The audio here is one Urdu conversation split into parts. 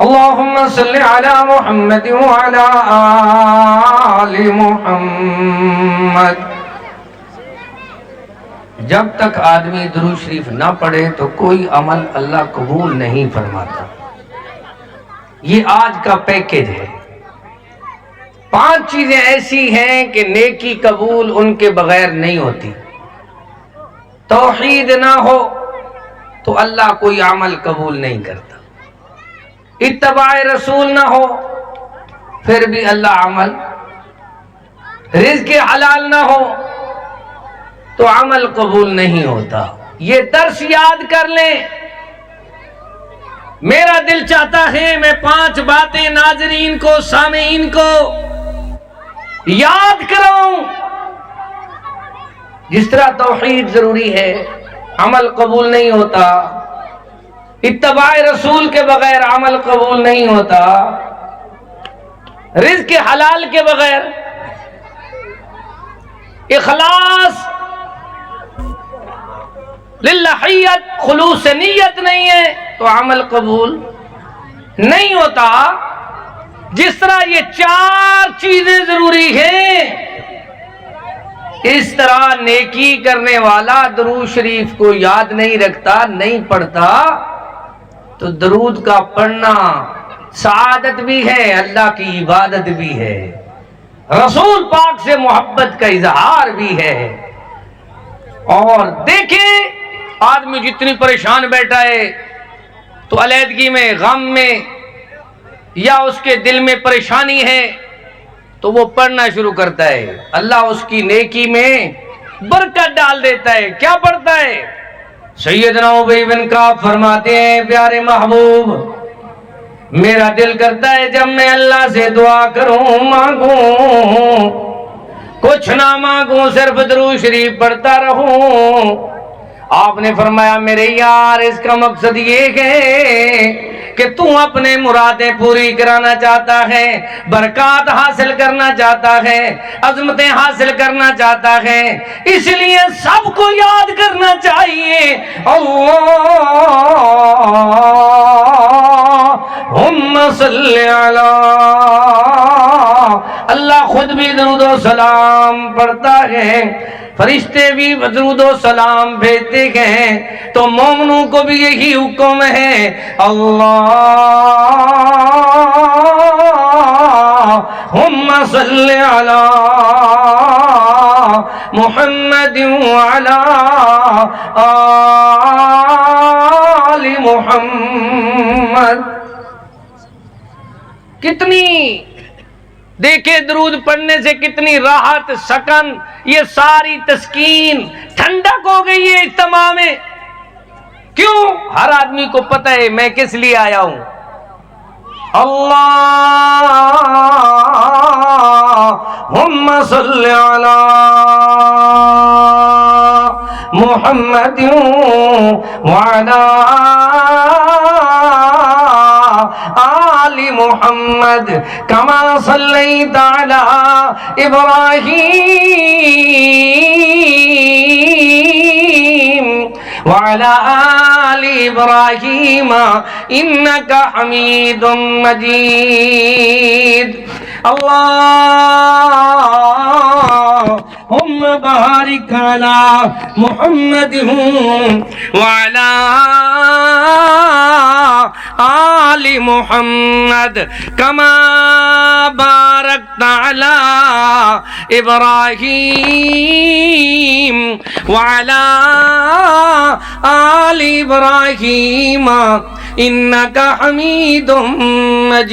اللہم صلی علی محمد وعلی آل محمد۔ جب تک آدمی درود شریف نہ پڑھے تو کوئی عمل اللہ قبول نہیں فرماتا۔ یہ آج کا پیکج ہے۔ 5 چیزیں ایسی ہیں کہ نیکی قبول ان کے بغیر نہیں ہوتی۔ توحید نہ ہو تو اللہ کوئی عمل قبول نہیں کرتا۔ اتباع رسول نہ ہو پھر بھی اللہ عمل، رزق حلال نہ ہو تو عمل قبول نہیں ہوتا۔ یہ درس یاد کر لیں۔ میرا دل چاہتا ہے میں 5 باتیں ناظرین کو، سامعین کو یاد کراؤں۔ جس طرح توحید ضروری ہے، عمل قبول نہیں ہوتا، اتباع رسول کے بغیر عمل قبول نہیں ہوتا، رزق حلال کے بغیر، اخلاص للہیت، خلوص نیت نہیں ہے تو عمل قبول نہیں ہوتا۔ جس طرح یہ 4 چیزیں ضروری ہیں، اس طرح نیکی کرنے والا درود شریف کو یاد نہیں رکھتا، نہیں پڑھتا، تو درود کا پڑھنا سعادت بھی ہے، اللہ کی عبادت بھی ہے، رسول پاک سے محبت کا اظہار بھی ہے۔ اور دیکھیں آدمی جتنی پریشان بیٹھا ہے تو علیحدگی میں، غم میں، یا اس کے دل میں پریشانی ہے تو وہ پڑھنا شروع کرتا ہے، اللہ اس کی نیکی میں برکت ڈال دیتا ہے۔ کیا پڑھتا ہے؟ سیدنا ابی بن کعب فرماتے ہیں، پیارے محبوب میرا دل کرتا ہے جب میں اللہ سے دعا کروں، مانگوں، کچھ نہ مانگوں، صرف درود شریف پڑھتا رہوں۔ آپ نے فرمایا میرے یار اس کا مقصد یہ ہے کہ تو اپنے مرادیں پوری کرانا چاہتا ہے، برکات حاصل کرنا چاہتا ہے، عظمتیں حاصل کرنا چاہتا ہے، اس لیے سب کو یاد کرنا چاہیے، اللہم صلی علی۔ اللہ خود بھی درود و سلام پڑھتا ہے، فرشتے بھی درود و سلام بھیجتے ہیں، تو مومنوں کو بھی یہی حکم ہے، اللہم صلی علی محمد وعلی آل محمد۔ کتنی دیکھے درود پڑھنے سے کتنی راحت، سکن، یہ ساری تسکین، ٹھنڈک ہو گئی ہے اجتماع میں۔ کیوں؟ ہر آدمی کو پتہ ہے میں کس لیے آیا ہوں۔ اللہم صلی علی محمد وعلی آل محمد کما صلیت علی ابراہیم وعلی آل ابراہیم انک حمید مجید۔ اللہم بارک علی محمد وعلی آل محمد کما بارکت علی ابراہیم وعلی آل ابراہیم انک حمید مجید۔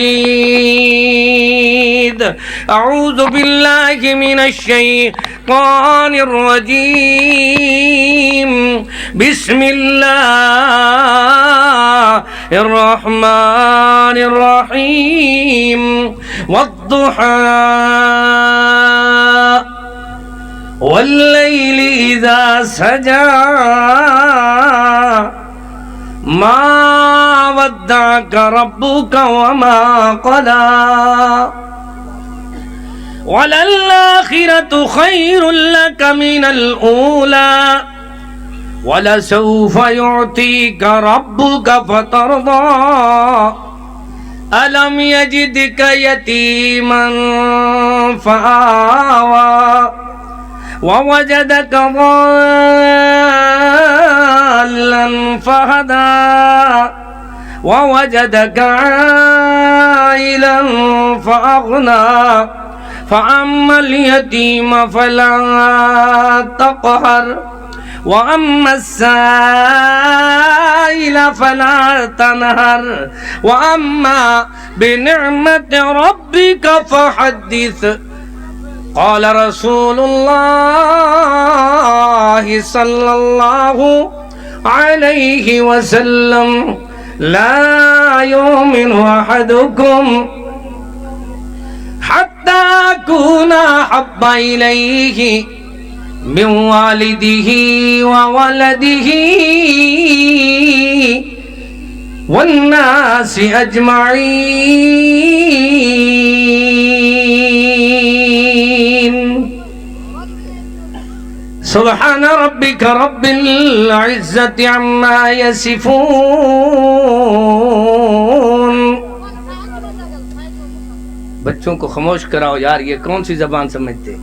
اعوذ باللہ من الشیطان الرجیم، بسم اللہ الرحمن الرحیم، والضحى واللیل اذا سجى ما ودعك ربك وما قلى وللآخرة خير لك من الأولى ولسوف يعطيك ربك فترضى ألم يجدك يتيما فآوى ووجدك ضالا فهدى ووجدك عائلا فأغنى فأما اليتيم فلا تقهر وأما السائل فلا تنهر وأما بنعمة ربك فحدث. قال رسول الله صلى الله عليه وسلم لا يؤمن أحدكم حتى أكون أحب إليه من والده وولده والناس أجمعين. سبحان ربك رب العزة عما يصفون. بچوں کو خاموش کراؤ یار، یہ کون سی زبان سمجھتے؟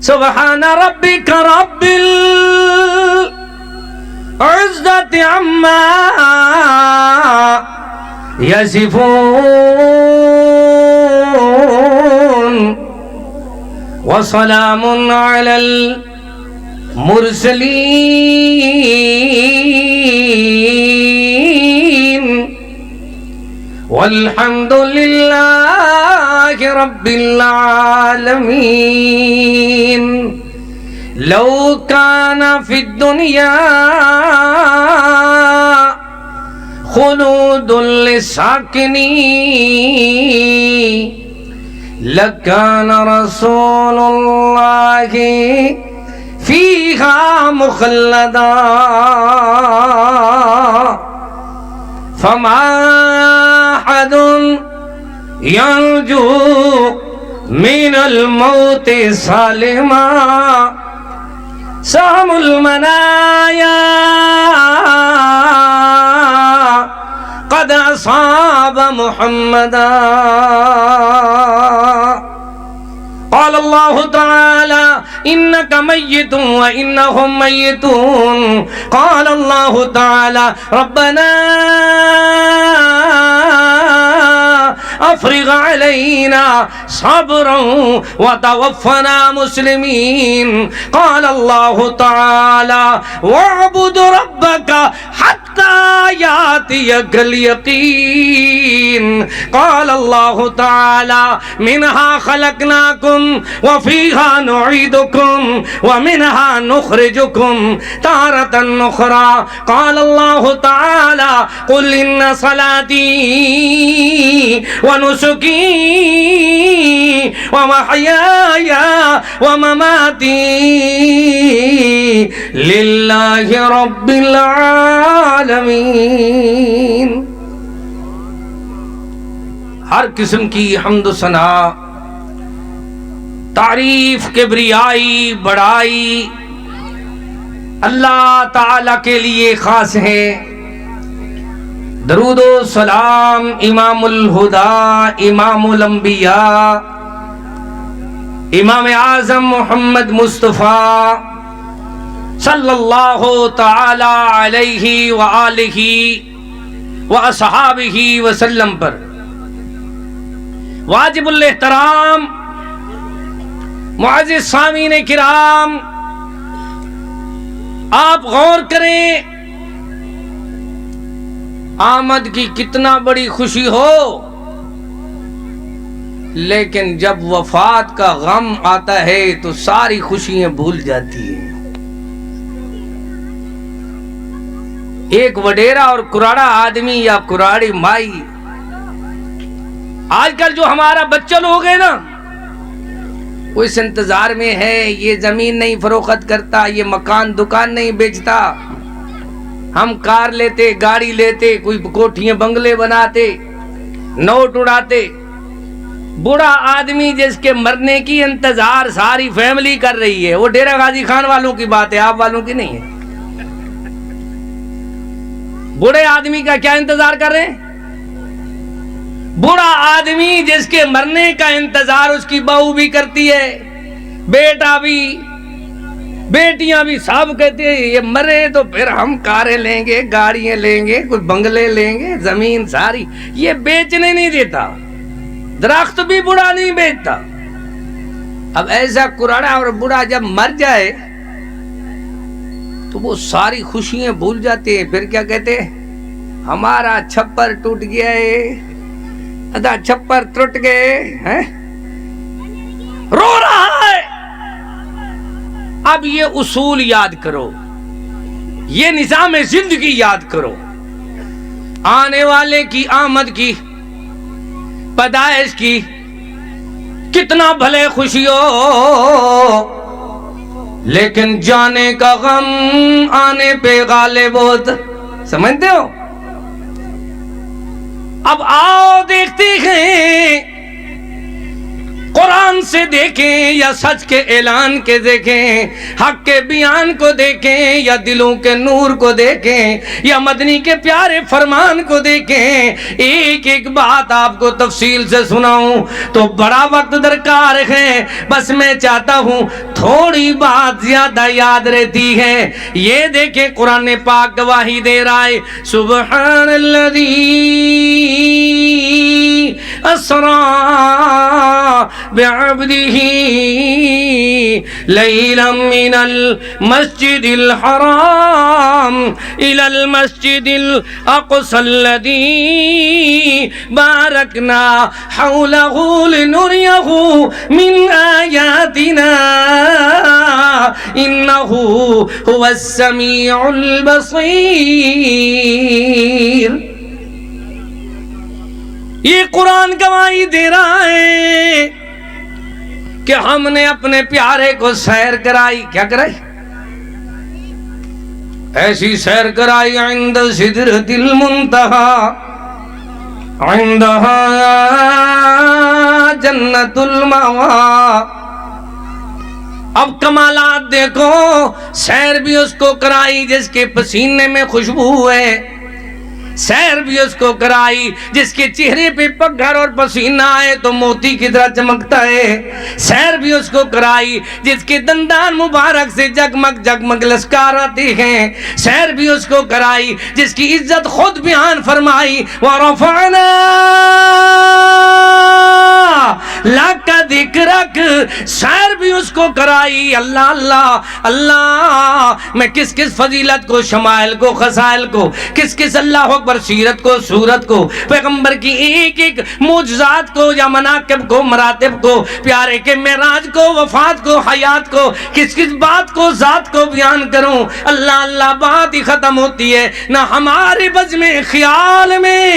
سبحان ربک رب العزت عما یصفون وسلام علی المرسلین والحمد للہ رب العالمین. لو کان فی الدنیا خلود للساکنین لکان رسول اللہ فیہا مخلدا فما أحد ينجو من الموت سالما سهم المنايا قد أصاب محمدا. قال الله تعالى إنك ميت وإنهم ميتون. قال الله تعالى ربنا أفرغ علينا صبرا وتوفنا مسلمين. قال الله تعالى واعبد ربك حتى يأتيك اليقين. قال الله تعالى منها خلقناكم وفيها نعيدكم ومنها نخرجكم تارة أخرى. قال الله تعالى قل إن صلاتي ونسكي ومحياي ومماتي لله رب العالمين. ہر قسم کی حمد و ثنا، تعریف، کبریائی، بڑائی اللہ تعالی کے لیے خاص ہے. درود و سلام امام الہدی، امام الانبیاء، امام اعظم محمد مصطفیٰ صلی اللہ تعالی علیہ وآلہ واصحابہ وسلم پر. واجب الاحترام معزز سامعین کرام، آپ غور کریں، آمد کی کتنا بڑی خوشی ہو، لیکن جب وفات کا غم آتا ہے تو ساری خوشیاں بھول جاتی ہیں. ایک وڈیرا اور کراڑا آدمی یا کراڑی مائی، آج کل جو ہمارا بچہ لوگ ہے نا، وہ اس انتظار میں ہے، یہ زمین نہیں فروخت کرتا، یہ مکان دکان نہیں بیچتا، ہم کار لیتے، گاڑی لیتے، کوئی کوٹھیاں بنگلے بناتے، نوٹ اڑاتے. بوڑھا آدمی جس کے مرنے کی انتظار ساری فیملی کر رہی ہے، وہ ڈیرہ غازی خان والوں کی بات ہے، آپ والوں کی نہیں ہے. بوڑھے آدمی کا کیا انتظار کر رہے ہیں؟ بوڑھا آدمی جس کے مرنے کا انتظار اس کی بہو بھی کرتی ہے، بیٹا بھی، بیٹیاں بھی، سب کہتے ہیں یہ مرے تو پھر ہم کاریں لیں گے، گاڑیاں لیں گے، کچھ بنگلے لیں گے، زمین ساری، یہ بیچنے نہیں دیتا، درخت بھی بوڑھا نہیں بیچتا۔ اب ایسا کراڑا اور بوڑھا جب مر جائے تو وہ ساری خوشیاں بھول جاتے ہیں، پھر کیا کہتے ہیں؟ ہمارا چھپر ٹوٹ گیا ہے، ادا چھپر ٹوٹ گئے ہیں، رو رہا ہے۔ اب یہ اصول یاد کرو، یہ نظام زندگی یاد کرو، آنے والے کی آمد کی، پیدائش کی کتنا بھلے خوشی ہو، لیکن جانے کا غم آنے پہ غالب ہوتا، سمجھتے ہو؟ اب آؤ دیکھتے ہیں، قرآن سے دیکھیں یا سچ کے اعلان کے دیکھیں، حق کے بیان کو دیکھیں یا دلوں کے نور کو دیکھیں یا مدنی کے پیارے فرمان کو دیکھیں، ایک ایک بات آپ کو تفصیل سے سناؤں تو بڑا وقت درکار ہے، بس میں چاہتا ہوں تھوڑی بات زیادہ یاد رہتی ہے۔ یہ دیکھیں قرآن پاک گواہی دے رہا ہے، سبحان الذی اسرا بعبده ليلا من المسجد الحرام إلى المسجد الأقصى الذي باركنا حوله لنريه من آياتنا إنه هو السميع البصير۔ یہ قرآن گواہی دے رہا ہے کہ ہم نے اپنے پیارے کو سیر کرائی، کیا کرائی؟ ایسی سیر کرائی، عند سدرۃ المنتہی عندہا جنت المأویٰ۔ اب کمالات دیکھو، سیر بھی اس کو کرائی جس کے پسینے میں خوشبو ہے، سیر بھی اس کو کرائی جس کے چہرے پہ پگھر اور پسینہ آئے تو موتی کی طرح چمکتا ہے، سیر بھی اس کو کرائی جس کے دندان مبارک سے جگمگ جگمگ لشکار آتے ہیں، سیر بھی اس کو کرائی جس کی عزت خود بیان فرمائی، وَرَفَعْنَا لَكَ ذِكْرَكَ، سیر بھی اس کو کرائی۔ اللہ اللہ اللہ، میں کس کس فضیلت کو، شمائل کو، خصائل کو، کس کس اللہ اکبر سیرت کو، صورت کو، پیغمبر کی ایک ایک معجزات کو یا مناقب کو، مراتب کو، پیارے کے معراج کو، وفات کو، حیات کو، کس کس بات کو، ذات کو بیان کروں۔ اللہ اللہ بات ہی ختم ہوتی ہے، نہ ہمارے بزم خیال میں،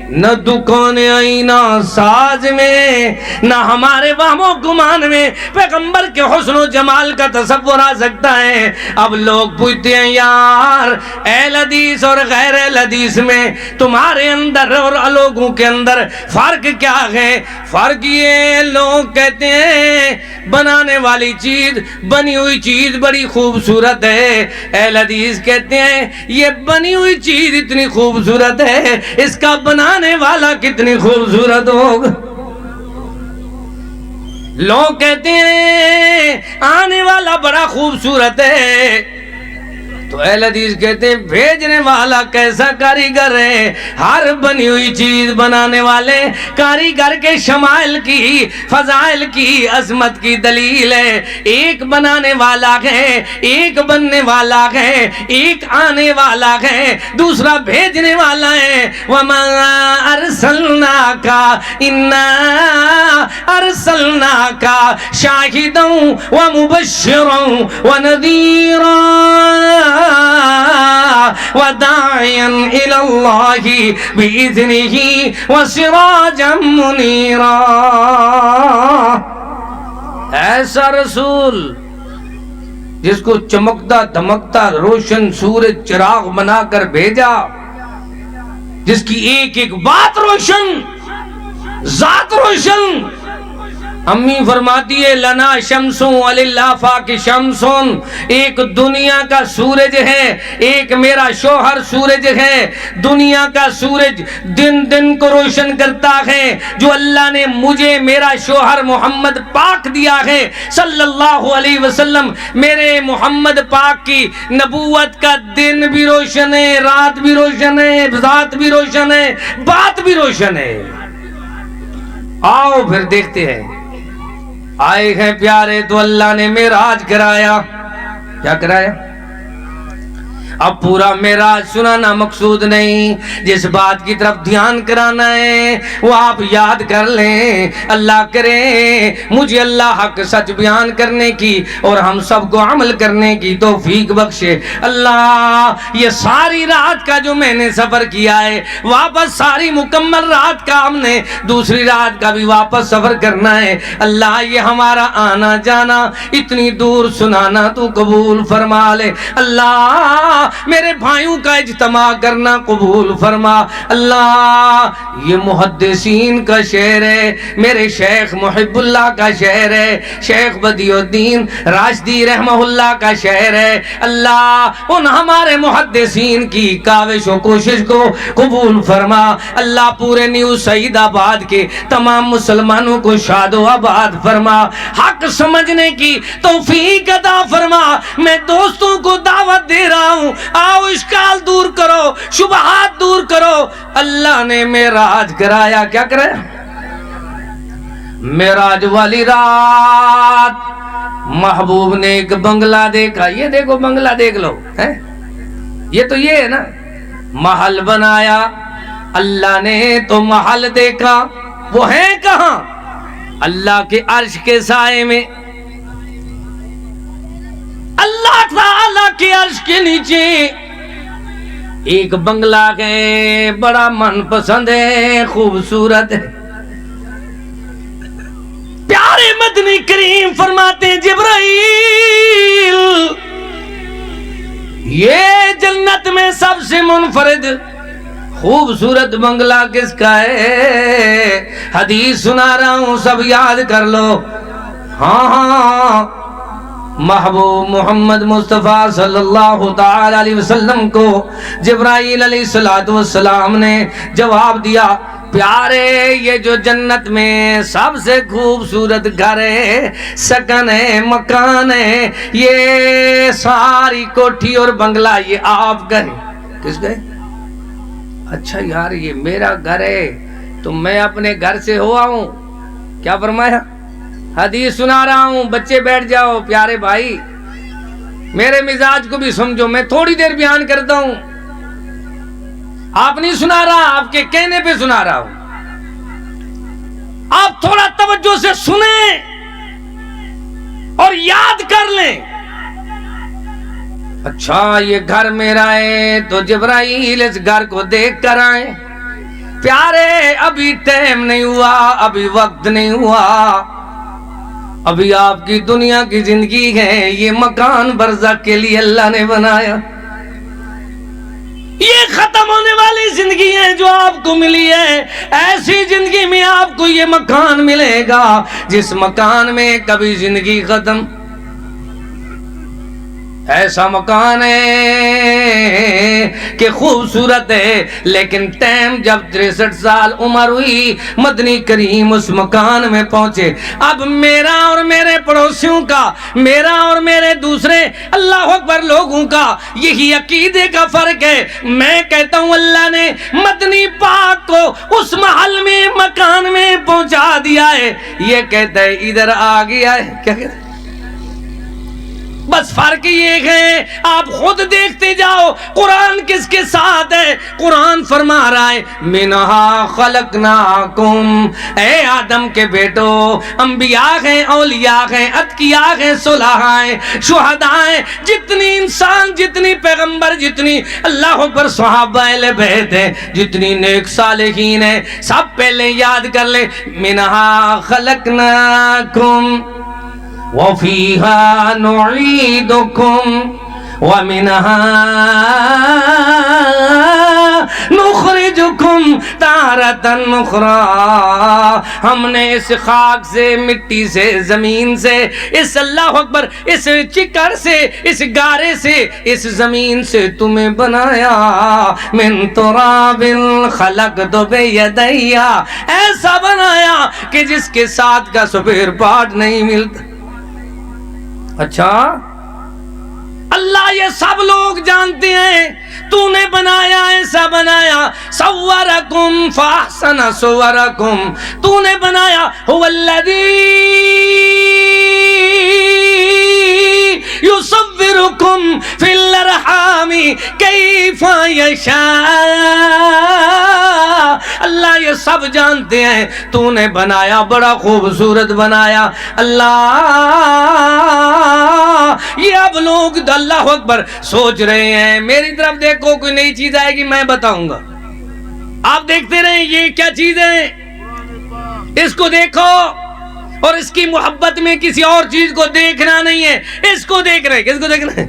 نہ دکان آئینہ ساز میں، نہ ہمارے وہم و گمان میں پیغمبر کے حسن و جمال کا تصور آ سکتا ہے۔ اب لوگ پوچھتے ہیں یار اہل حدیث اور غیر اہل حدیث میں تمہارے اندر اور لوگوں کے اندر فرق کیا ہے؟ فرق یہ، لوگ کہتے ہیں بنانے والی چیز، بنی ہوئی چیز بڑی خوبصورت ہے، اہل حدیث کہتے ہیں یہ بنی ہوئی چیز اتنی خوبصورت ہے، اس کا بنانے والا کتنی خوبصورت ہوگا۔ لوگ کہتے ہیں آنے والا بڑا خوبصورت ہے، تو اہل حدیث کہتے ہیں بھیجنے والا کیسا کاریگر ہے۔ ہر بنی ہوئی چیز بنانے والے کاریگر کے شمائل کی، فضائل کی، عظمت کی دلیل ہے۔ ایک بنانے والا ہے، ایک بننے والا ہے، ایک آنے والا ہے، دوسرا بھیجنے والا ہے۔ وَمَا أَرْسَلْنَاكَ إِنَّا أَرْسَلْنَاكَ شَاهِدًا وَمُبَشِّرًا وَنَذِيرًا وَدَاعِيًا إِلَى اللَّهِ بِإِذْنِهِ وَسِرَاجًا مُنِيرًا۔ ایسا رسول جس کو چمکتا دھمکتا روشن سورج چراغ بنا کر بھیجا، جس کی ایک ایک بات روشن، ذات روشن، امی فرماتی ہے لنا شمسوں وللآفاق شمسون، ایک دنیا کا سورج ہے، ایک میرا شوہر سورج ہے۔ دنیا کا سورج دن دن کو روشن کرتا ہے، جو اللہ نے مجھے میرا شوہر محمد پاک دیا ہے صلی اللہ علیہ وسلم، میرے محمد پاک کی نبوت کا دن بھی روشن ہے، رات بھی روشن ہے، ذات بھی روشن ہے، بات بھی روشن ہے۔ آؤ پھر دیکھتے ہیں۔ آئے ہیں پیارے تو اللہ نے معراج کرایا۔ کیا کرایا؟ اب پورا معراج سنانا مقصود نہیں، جس بات کی طرف دھیان کرانا ہے وہ آپ یاد کر لیں۔ اللہ کرے مجھے اللہ حق سچ بیان کرنے کی اور ہم سب کو عمل کرنے کی توفیق بخشے۔ اللہ یہ ساری رات کا جو میں نے سفر کیا ہے، واپس ساری مکمل رات کا ہم نے دوسری رات کا بھی واپس سفر کرنا ہے۔ اللہ یہ ہمارا آنا جانا اتنی دور سنانا تو قبول فرما لے۔ اللہ میرے بھائیوں کا اجتماع کرنا قبول فرما۔ اللہ یہ محدثین کا شعر ہے، میرے شیخ محب اللہ کا شعر ہے، شیخ بدیع الدین راشدی رحمہ اللہ کا شعر ہے۔ اللہ ان ہمارے محدثین کی کاوش و کوشش کو قبول فرما۔ اللہ پورے نیو سعید آباد کے تمام مسلمانوں کو شاد و آباد فرما، حق سمجھنے کی توفیق عطا فرما۔ میں دوستوں کو دعوت دے رہا ہوں، آؤ اشکال دور کرو، شبہات دور کرو۔ اللہ نے معراج کرایا۔ کیا کرایا؟ معراج والی رات محبوب نے ایک بنگلہ دیکھا۔ یہ دیکھو بنگلہ دیکھ لو، یہ تو یہ ہے نا، محل بنایا اللہ نے تو محل دیکھا، وہ ہے کہاں؟ اللہ کے عرش کے سائے میں، اللہ تعالیٰ کے عرش کے نیچے ایک بنگلہ ہے، بڑا من پسند ہے، خوبصورت ہے۔ پیارے مدنی کریم فرماتے ہیں جبرائیل یہ جنت میں سب سے منفرد خوبصورت بنگلہ کس کا ہے؟ حدیث سنا رہا ہوں، سب یاد کر لو۔ ہاں محبوب محمد مصطفیٰ صلی اللہ تعالی علیہ وسلم کو جبرائیل علیہ السلام نے جواب دیا، پیارے یہ جو جنت میں سب سے خوبصورت گھر ہے، سکن ہے، مکان ہے، یہ ساری کوٹھی اور بنگلہ یہ آپ کا ہے۔ کس کا ہے؟ اچھا یار یہ میرا گھر ہے تو میں اپنے گھر سے ہوا ہوں۔ کیا فرمایا؟ حدیث سنا رہا ہوں، بچے بیٹھ جاؤ، پیارے بھائی میرے مزاج کو بھی سمجھو، میں تھوڑی دیر بیان کرتا ہوں، آپ نہیں سنا رہا، آپ کے کہنے پہ سنا رہا ہوں، آپ تھوڑا توجہ سے سنیں اور یاد کر لیں۔ اچھا یہ گھر میرا ہے تو جبرائیل اس گھر کو دیکھ کر آئے، پیارے ابھی ٹائم نہیں ہوا، ابھی وقت نہیں ہوا، ابھی آپ کی دنیا کی زندگی ہے، یہ مکان برزخ کے لیے اللہ نے بنایا، یہ ختم ہونے والی زندگی ہے جو آپ کو ملی ہے، ایسی زندگی میں آپ کو یہ مکان ملے گا جس مکان میں کبھی زندگی ختم، ایسا مکان ہے کہ خوبصورت ہے، لیکن ٹائم جب 63 سال عمر ہوئی مدنی کریم اس مکان میں پہنچے۔ اب میرا اور میرے پڑوسیوں کا، میرا اور میرے دوسرے اللہ اکبر لوگوں کا یہی عقیدے کا فرق ہے۔ میں کہتا ہوں اللہ نے مدنی پاک کو اس محل میں، مکان میں پہنچا دیا ہے، یہ کہتا ہے ادھر آ گیا ہے۔ کیا کہتا ہے؟ بس فرق یہ ہے، آپ خود دیکھتے جاؤ قرآن کس کے ساتھ ہے۔ قرآن فرما رہا ہے منہا خلقناکم، اے آدم کے بیٹو، انبیاء ہیں، اولیاء ہیں، اتقیاء ہیں، صلحاء ہیں، شہداء ہیں، جتنی انسان، جتنی پیغمبر، جتنی اللہ اکبر صحابہ اہل بیت ہیں، جتنی نیک صالحین ہیں، سب پہلے یاد کر لیں منہا خلقناکم وَفِيهَا نُعِيدُكُمْ وَمِنْهَا نخرجکم تارةً اخری، ہم نے اس خاک سے، مٹی سے، زمین سے، اس اللہ اکبر، اس چکر سے، اس گارے سے، اس زمین سے تمہیں بنایا، من تراب خلقت بیدی، ایسا بنایا کہ جس کے ساتھ کا سپیر پارٹ نہیں ملتا۔ اچھا اللہ یہ سب لوگ جانتے ہیں تو نے بنایا، ایسا بنایا، صورکم فاحسن صورکم، تو نے بنایا، هو الذی یصورکم فی الارحام کیف یشاء، اللہ یہ سب جانتے ہیں تو نے بنایا، بڑا خوبصورت بنایا اللہ۔ یہ اب لوگ اللہ اکبر سوچ رہے ہیں، میری طرف دیکھو کوئی نئی چیز آئے گی میں بتاؤں گا، آپ دیکھتے رہیں یہ کیا چیز ہے، اس کو دیکھو، اور اس کی محبت میں کسی اور چیز کو دیکھنا نہیں ہے، اس کو دیکھ رہے ہیں۔ کس کو دیکھنا ہے؟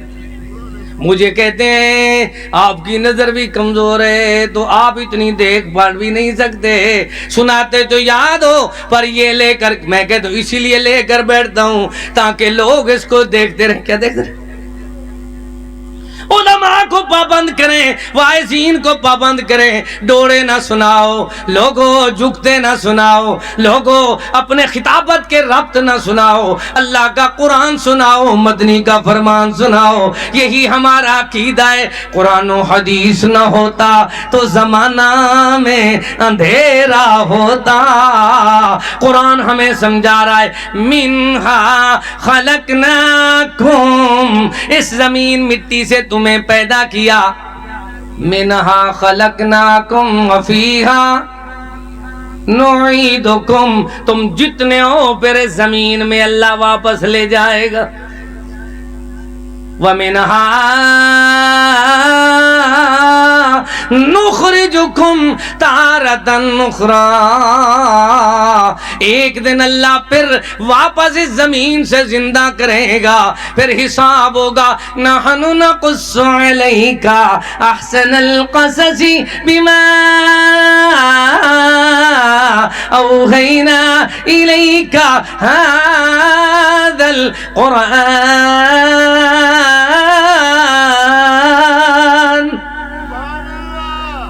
مجھے کہتے ہیں آپ کی نظر بھی کمزور ہے تو آپ اتنی دیکھ بھال بھی نہیں سکتے، سناتے تو یاد ہو، پر یہ لے کر میں کہتا ہوں اسی لیے لے کر بیٹھتا ہوں تاکہ لوگ اس کو دیکھتے رہیں۔ کیا دیکھتے رہیں؟ علماء کو پابند کریں، واعظین کو پابند کریں، ڈوڑے نہ سناؤ لوگو، جھکتے نہ سناؤ لوگو، اپنے خطابت کے ربط نہ سناؤ، اللہ کا قرآن سناؤ، مدنی کا فرمان سناؤ، یہی ہمارا عقیدہ ہے۔ قرآن و حدیث نہ ہوتا تو زمانہ میں اندھیرا ہوتا، قرآن ہمیں سمجھا رہا ہے، منہا خلقناکم، اس زمین مٹی سے تمہیں پیدا کیا، منہا خلقناکم وفیہا نعیدکم، تم جتنے ہو پھر زمین میں اللہ واپس لے جائے گا، ومنہا نخرجکم تارةً اخری، ایک دن اللہ پھر واپس اس زمین سے زندہ کرے گا، پھر حساب ہوگا، نحن نقص علیک احسن القصص بما اوحینا الیک ھذا القرآن۔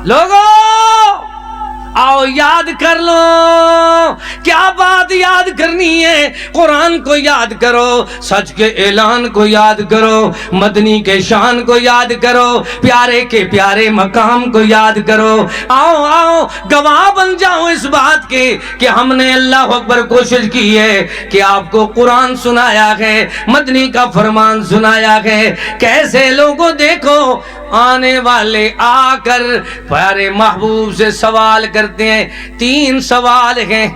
لوگو آؤ یاد کر لو، کیا بات یاد کرنی ہے؟ قرآن کو یاد کرو، سچ کے اعلان کو یاد کرو، مدنی کے شان کو یاد کرو، پیارے کے پیارے مقام کو یاد کرو۔ آؤ آؤ گواہ بن جاؤ اس بات کے کہ ہم نے اللہ اکبر کوشش کی ہے کہ آپ کو قرآن سنایا ہے، مدنی کا فرمان سنایا ہے۔ کیسے لوگوں دیکھو آنے والے آ کر پیارے محبوب سے سوال کرتے ہیں، 3 سوال ہیں،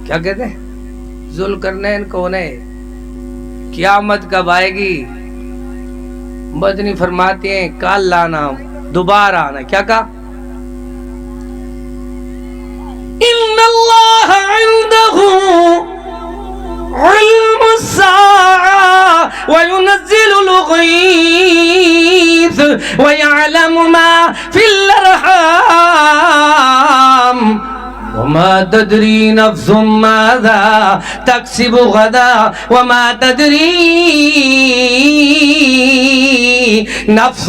کیا کہتے ہیں؟ ذوالقرنین کون ہے؟ قیامت کب آئے گی؟ مدنی فرماتے ہیں کل آنا، دوبارہ آنا۔ کیا کہا؟ ان اللہ عنده علم الساعة وينزل الغيث ويعلم ما في الأرحام وما تدري نفس ماذا تكسب غدا وما تدري نفس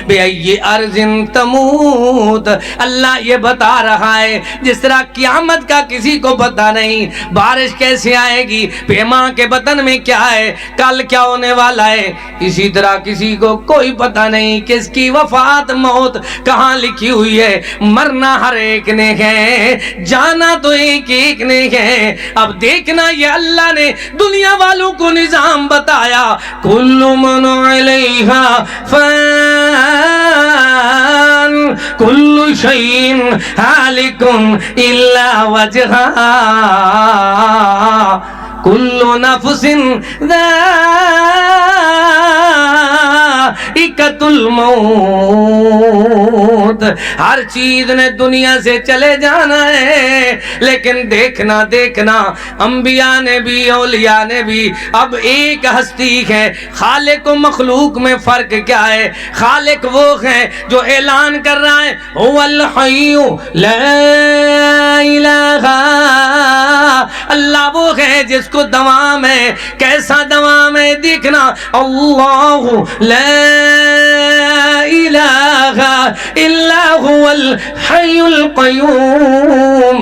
بأي أرض تموت۔ اللہ یہ بتا رہا ہے جس طرح قیامت کا کسی کو پتہ نہیں، بارش کیسے آئے گی، پیماں کے بطن میں کیا ہے، کل کیا ہونے والا ہے، اسی طرح کسی کو کوئی پتہ نہیں کس کی وفات موت کہاں لکھی ہوئی ہے۔ مرنا ہر ایک نے ہے، جانا تو ایک ایک نے ہے۔ اب دیکھنا یہ اللہ نے دنیا والوں کو نظام بتایا، کل من علیہا فان کل شیء ہالک الا وجہہ کل نفس ذائقۃ ملائکۃ الموت. ہر چیز نے دنیا سے چلے جانا ہے، لیکن دیکھنا انبیاء نے بھی اولیاء نے بھی اب ایک ہستی ہے. خالق و مخلوق میں فرق کیا ہے؟ خالق وہ ہے جو اعلان کر رہا ہے هو الحی لا الہ، اللہ وہ ہے جس کو دوام ہے. کیسا دوام ہے؟ دیکھنا اللہ لا الہ الا هو الحی القیوم.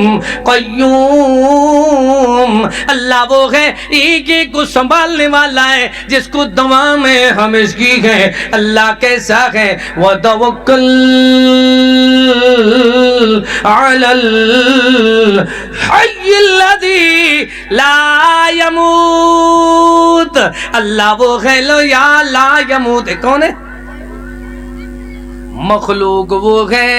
اللہ وہ ہے ایک ایک کو سنبھالنے والا ہے جس کو دوام ہے ہمیشگی ہے. اللہ کیسا ہے؟ وَتَوَكَّلْ عَلَى الْحَيِّ الَّذِي لَا يَمُوتُ. اللہ وہ ہے یا لا يموت. کون ہے؟ مخلوق وہ ہے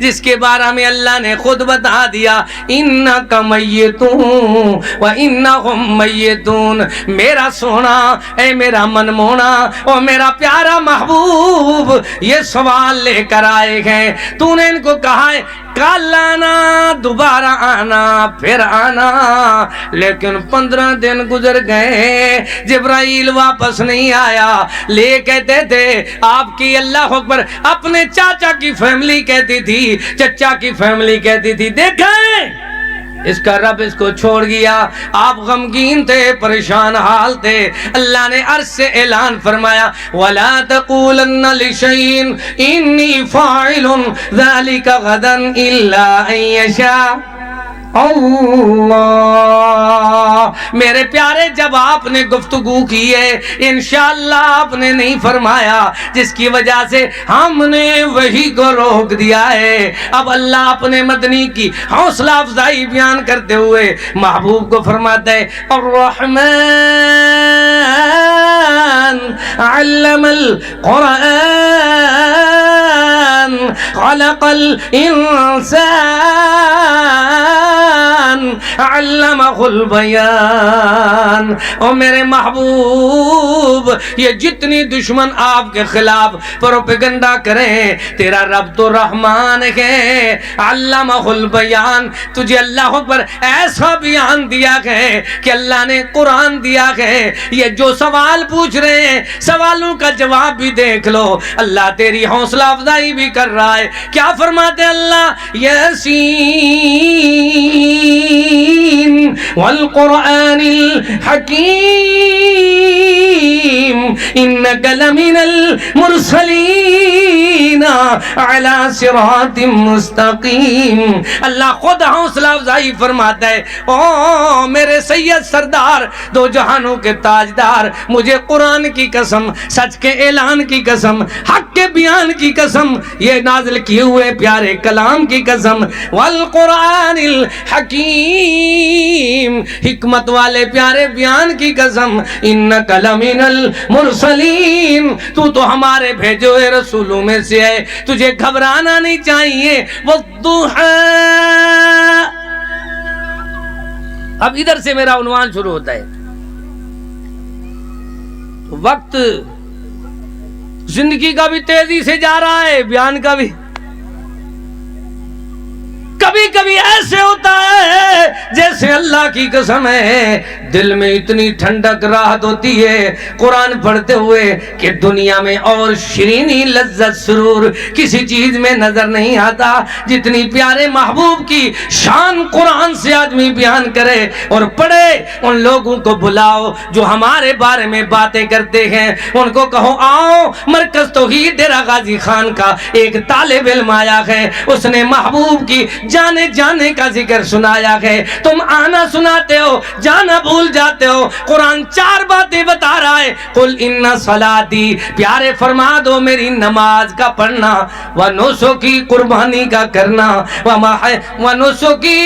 جس کے بارے میں اللہ نے خود بتا دیا انک میتون و انہم میتون. میرا سونا اے میرا منمونا اور میرا پیارا محبوب یہ سوال لے کر آئے ہیں. تو نے ان کو کہا ہے کل آنا، دوبارہ آنا، پھر آنا، لیکن 15 دن گزر گئے، جبرائیل واپس نہیں آیا. لے کہتے تھے آپ کی اللہ اکبر اپنے چاچا کی فیملی کہتی تھی، چچا کی فیملی کہتی تھی دیکھیں اس کا رب اس کو چھوڑ گیا. آپ غمگین تھے، پریشان حال تھے. اللہ نے عرش سے اعلان فرمایا وَلَا تَقُولَنَّ لِشَيْءٍ إِنِّي فَاعِلٌ ذَلِكَ غَدًا إِلَّا أَن يَشَاءَ اللہ. میرے پیارے جب آپ نے گفتگو کی ہے انشاءاللہ آپ نے نہیں فرمایا، جس کی وجہ سے ہم نے وہی کو روک دیا ہے. اب اللہ اپنے مدنی کی حوصلہ افزائی بیان کرتے ہوئے محبوب کو فرماتا ہے الرحمن علم القرآن خلق الانسان علمہ البیان. او میرے محبوب یہ جتنی دشمن آپ کے خلاف پروپیگنڈا کریں، تیرا رب تو رحمان ہے علمہ البیان. تجھے اللہ پر ایسا بیان دیا ہے کہ اللہ نے قرآن دیا ہے. یہ جو سوال پوچھ رہے ہیں سوالوں کا جواب بھی دیکھ لو. اللہ تیری حوصلہ افزائی بھی کر رہا ہے. کیا فرماتے اللہ یاسین والقرآن الحکیم انک لمن المرسلین علی صراط مستقیم. اللہ خود حوصلہ افزائی فرماتا ہے او میرے سید سردار دو جہانوں کے تاجدار، مجھے قرآن کی قسم، سچ کے اعلان کی قسم، حق کے بیان کی قسم، یہ نازل کیے ہوئے پیارے کلام کی قسم، والقرآن الحکیم حکمت والے پیارے بیان کی قسم، انک لمن المرسلین تو ہمارے بھیجے ہوئے رسولوں میں سے ہے، تجھے گھبرانا نہیں چاہیے. والضحیٰ. اب ادھر سے میرا عنوان شروع ہوتا ہے. وقت زندگی کا بھی تیزی سے جا رہا ہے، بیان کا بھی. کبھی کبھی ایسے ہوتا ہے جیسے اللہ کی قسم ہے دل میں اتنی ٹھنڈک راحت ہوتی ہے قرآن پڑھتے ہوئے کہ دنیا میں اور شیرینی لذت سرور کسی چیز میں نظر نہیں آتا جتنی پیارے محبوب کی شان قرآن سے آدمی بیان کرے اور پڑھے. ان لوگوں کو بلاؤ جو ہمارے بارے میں باتیں کرتے ہیں، ان کو کہو آؤ مرکز توحید ڈیرہ غازی خان کا ایک طالب علم آیا ہے، اس نے محبوب کی جانے کا ذکر سنایا ہے. تم آنا سناتے ہو، جانا بھول جاتے ہو. قرآن 4 باتیں بتا رہا ہے. قل ان صلاتی، پیارے فرما دو میری نماز کا پڑھنا، ونسکی قربانی کا کرنا، ونسکی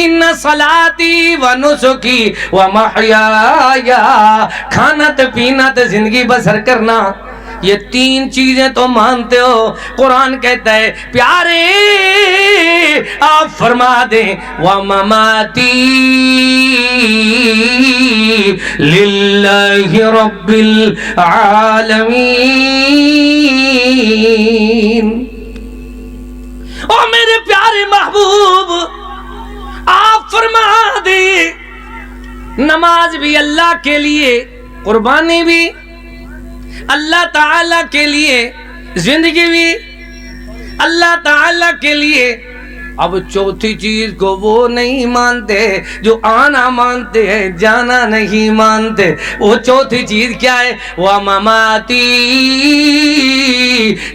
ان صلاتی ونسکی ومحیایا، کھانت پینت زندگی بسر کرنا. یہ 3 چیزیں تو مانتے ہو. قرآن کہتا ہے پیارے آپ فرما دیں وَمَمَاتِي للہ رب العالمین۔ او میرے پیارے محبوب، آپ فرما دے نماز بھی اللہ کے لیے، قربانی بھی اللہ تعالی کے لیے، زندگی بھی اللہ تعالی کے لیے۔ اب چوتھی چیز کو وہ نہیں مانتے جو آنا مانتے ہیں، جانا نہیں مانتے۔ وہ چوتھی چیز کیا ہے؟ وہ مماتی،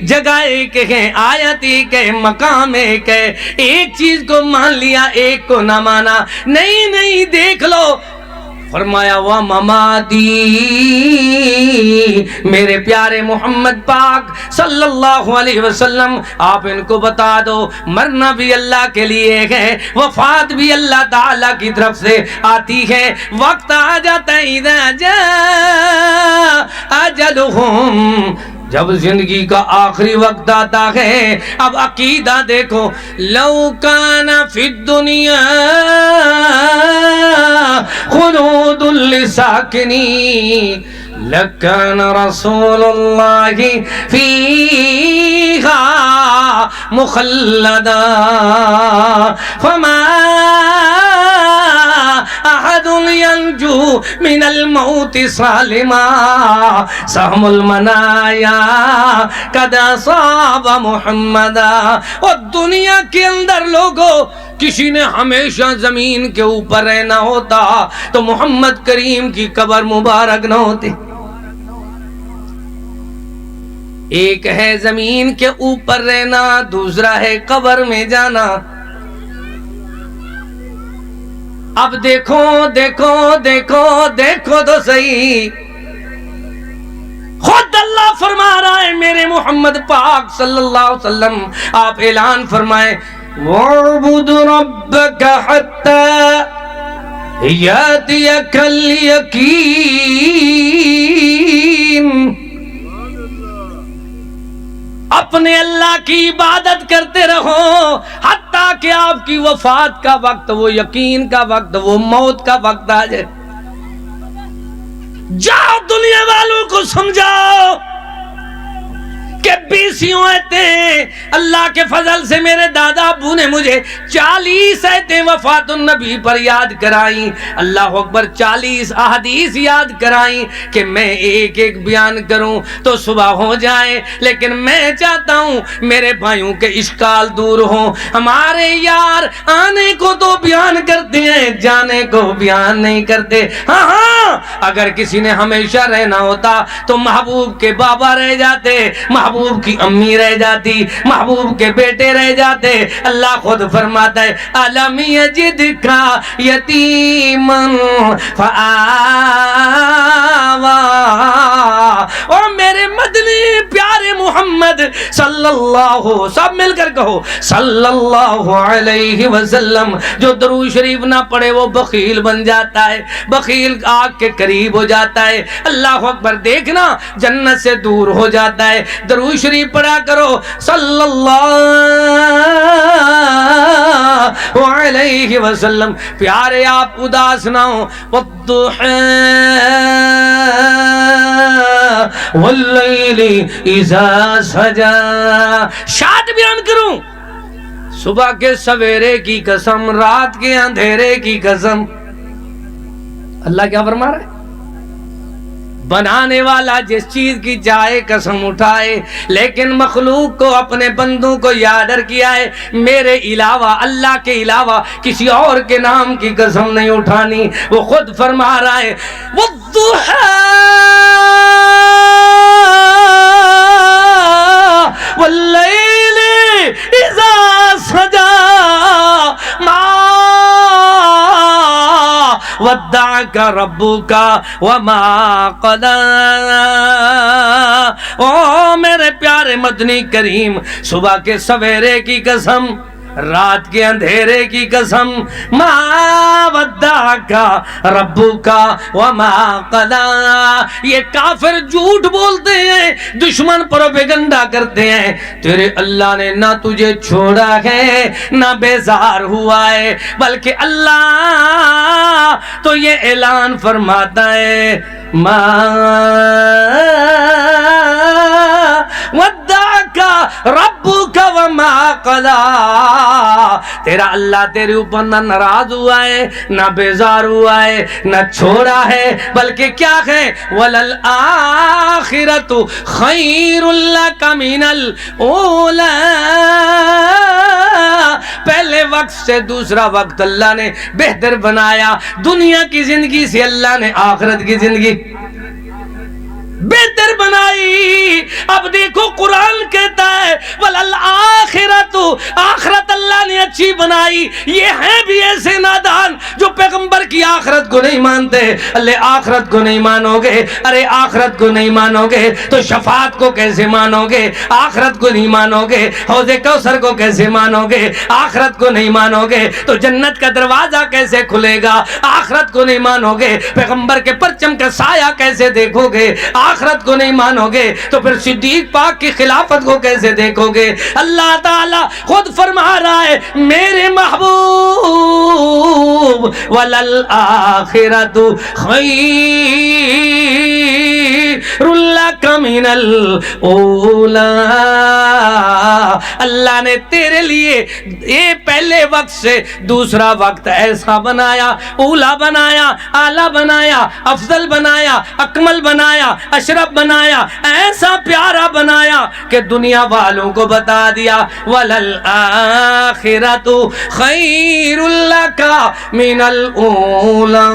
جگہ ایک ہے، آیت ایک ہے، مقام ایک ہے۔ ایک چیز کو مان لیا، ایک کو نہ مانا۔ نہیں نہیں، دیکھ لو، فرمایا وہ مماتی، میرے پیارے محمد پاک صلی اللہ علیہ وسلم، آپ ان کو بتا دو مرنا بھی اللہ کے لیے ہے، وفات بھی اللہ تعالی کی طرف سے آتی ہے۔ وقت آ جاتا ہے، اذا جاء اجلہم، جب زندگی کا آخری وقت آتا ہے۔ اب عقیدہ دیکھو، لو کان فی الدنیا خلود لساکنی لکان رسول اللہ فیہا مخلدا، فما احد ينجو من الموت سالما، سهم المنایا قد اصاب محمدا۔ اور دنیا کے اندر لوگوں، کسی نے ہمیشہ زمین کے اوپر رہنا ہوتا تو محمد کریم کی قبر مبارک نہ ہوتی۔ ایک ہے زمین کے اوپر رہنا، دوسرا ہے قبر میں جانا۔ اب دیکھو دیکھو دیکھو دیکھو تو صحیح، خود اللہ فرما رہا ہے، میرے محمد پاک صلی اللہ علیہ وسلم آپ اعلان فرمائے، وَاعْبُدْ رَبَّكَ حَتَّى يَأْتِيَكَ الْيَقِينُ۔ اپنے اللہ کی عبادت کرتے رہو حتیٰ کہ آپ کی وفات کا وقت، وہ یقین کا وقت، وہ موت کا وقت آ جائے۔ جاؤ دنیا والوں کو سمجھاؤ کہ 20 آیتیں اللہ کے فضل سے میرے دادا ابو نے مجھے 40 آیتیں وفات النبی پر یاد کرائیں، اللہ اکبر، 40 احادیث یاد کرائیں کہ میں ایک ایک بیان کروں تو صبح ہو جائے۔ لیکن میں چاہتا ہوں میرے بھائیوں کے اشکال دور ہوں۔ ہمارے یار آنے کو تو بیان کرتے ہیں، جانے کو بیان نہیں کرتے۔ ہاں ہاں، اگر کسی نے ہمیشہ رہنا ہوتا تو محبوب کے بابا رہ جاتے، محبوب کی امی رہ جاتی، محبوب کے بیٹے رہ جاتے۔ اللہ خود فرماتا ہے، أَلَمْ يَجِدْكَ يَتِيمًا فَآوَى۔ اور میرے مدنی پیارے محمد صلی اللہ، سب مل کر کہو صلی اللہ علیہ وسلم، جو درود شریف نہ پڑھے وہ بخیل بن جاتا ہے، بخیل آگ کے قریب ہو جاتا ہے۔ اللہ اکبر، دیکھنا جنت سے دور ہو جاتا ہے۔ درود شریف پڑھا کرو صلی اللہ علیہ وسلم۔ پیارے آپ اداس نہ ہو، والضحى واللیل اذا سجا، شاد بیان کروں، صبح کے سویرے کی قسم، رات کے اندھیرے کی قسم۔ اللہ کیا فرما رہا ہے؟ بنانے والا جس چیز کی چاہے قسم اٹھائے، لیکن مخلوق کو، اپنے بندوں کو یاد کیا ہے، میرے علاوہ، اللہ کے علاوہ کسی اور کے نام کی قسم نہیں اٹھانی۔ وہ خود فرما رہا ہے، والضحى واللیل اذا سجا ما ودعك ربك وما قلى۔ او میرے پیارے مدنی کریم، صبح کے سویرے کی قسم، رات کے اندھیرے کی قسم، ما ودعک ربک وما قلی۔ یہ کافر جھوٹ بولتے ہیں، دشمن پروپیگنڈا کرتے ہیں، تیرے اللہ نے نہ تجھے چھوڑا ہے نہ بیزار ہوا ہے، بلکہ اللہ تو یہ اعلان فرماتا ہے ما ودعک ربک وما قلی۔ تیرا اللہ تیرے اوپر نہ ناراض ہوا ہے نہ بیزار ہوا ہے نہ چھوڑا ہے، بلکہ کیا ہے وَلَلْآخِرَةُ خَيْرٌ لَكَ مِنَ الْأُولَىٰ۔ پہلے وقت سے دوسرا وقت اللہ نے بہتر بنایا، دنیا کی زندگی سے اللہ نے آخرت کی زندگی بہتر بنائی۔ اب دیکھو قرآن کہتا ہے وَلَلْآخِرَةُ، آخرت اللہ نے اچھی بنائی۔ یہ ہیں بھی ایسے نادان جو پیغمبر کی آخرت کو نہیں مانتے۔ اللہ آخرت کو نہیں مانو گے، ارے آخرت کو نہیں مانو گے تو شفاعت کو کیسے مانو گے؟ آخرت کو نہیں مانو گے حوض کوثر کو کیسے مانو گے؟ آخرت کو نہیں مانو گے تو جنت کا دروازہ کیسے کھلے گا؟ آخرت کو نہیں مانو گے پیغمبر کے پرچم کا سایہ کیسے دیکھو گے؟ آخرت کو نہیں مانو گے تو پھر صدیق پاک کی خلافت کو کیسے دیکھو گے؟ اللہ تعالیٰ خود فرما رہا ہے میرے محبوب وَلَلْآخِرَةُ خَيْرٌ لَكَ مِنَ الْأُولَىٰ۔ اللہ نے تیرے لیے یہ پہلے وقت سے دوسرا وقت ایسا بنایا، اولا بنایا، اعلیٰ بنایا، افضل بنایا، اکمل بنایا، اشرف بنایا، ایسا پیارا بنایا کہ دنیا والوں کو بتا دیا وَلَلْآخِرَةُ خَيْرٌ لَكَ مِنَ الْأُولَىٰ۔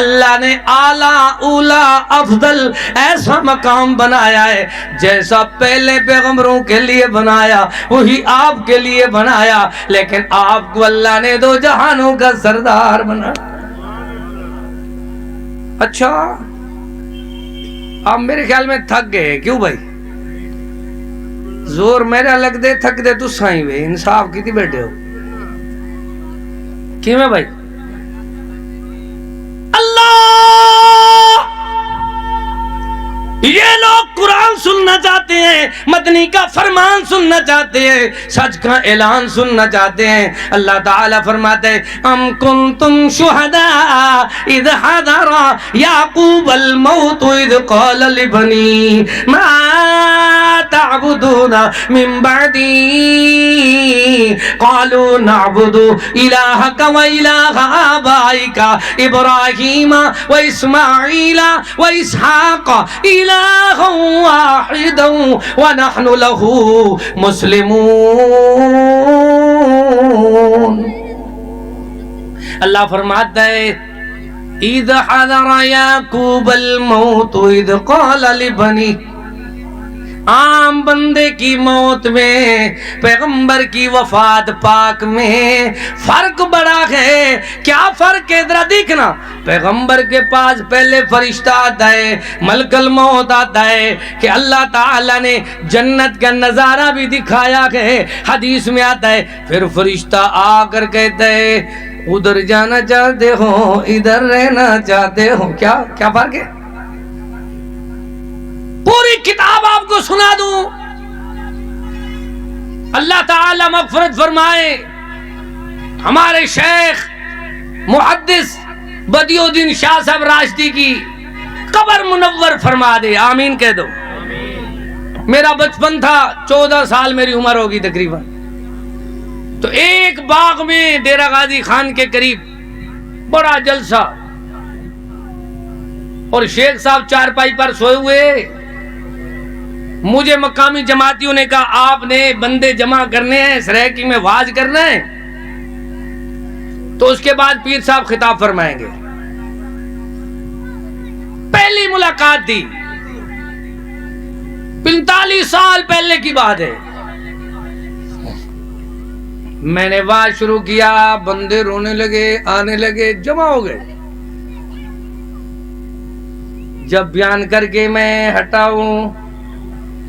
اللہ نے اعلیٰ، اولا، افضل ایسا مقام بنایا ہے جیسا پہلے پیغمبروں کے لیے بنایا وہی آپ کے لیے بنایا، لیکن آپ کو اللہ نے دو جہانوں کا سردار بنا۔ اچھا آپ میرے خیال میں تھک گئے، کیوں بھائی؟ زور میرا لگ دے تھک دے تو سائیں بھائی، انصاف کی تھی بیٹھے ہو کیوں میں بھائی؟ اللہ یہ لوگ قرآن سننا چاہتے ہیں، مدنی کا فرمان سننا چاہتے ہیں، سچ کا اعلان سننا چاہتے ہیں۔ اللہ تعالیٰ فرماتے ہیں ام کنتم شہداء اذ حضر یعقوب الموت اذ قال لبنی ما تعبدون من بعدی قالوا نعبد الہک و الہ آبائک ابراہیم و اسماعیل و اسحاق الہ واحد ونحن له مسلمون۔ اللہ فرماتا ہے اذ حضر یعقوب الموت اذ قال لبنی، عام بندے کی موت میں پیغمبر کی وفات پاک میں فرق بڑا ہے۔ کیا فرق ہے ذرا دیکھنا، پیغمبر کے پاس پہلے فرشتہ آتا ہے، ملک الموت آتا ہے کہ اللہ تعالیٰ نے جنت کا نظارہ بھی دکھایا ہے، حدیث میں آتا ہے پھر فرشتہ آ کر کہتا ہے ادھر جانا چاہتے ہو ادھر رہنا چاہتے ہو، کیا فرق ہے؟ پوری کتاب آپ کو سنا دوں، اللہ تعالی مغفرت فرمائے ہمارے شیخ محدث بدیع الدین شاہ صاحب راشدی کی قبر منور فرما دے، آمین کہہ دو۔ میرا بچپن تھا، 14 سال میری عمر ہوگی تقریباً، تو ایک باغ میں ڈیرہ غازی خان کے قریب بڑا جلسہ، اور شیخ صاحب چارپائی پر سوئے ہوئے، مجھے مقامی جماعتیوں نے کہا آپ نے بندے جمع کرنے ہیں، سرائکی میں واز کرنا ہے، تو اس کے بعد پیر صاحب خطاب فرمائیں گے۔ پہلی ملاقات تھی، 45 سال پہلے کی بات ہے۔ میں نے واز شروع کیا، بندے رونے لگے، آنے لگے، جمع ہو گئے۔ جب بیان کر کے میں ہٹا ہوں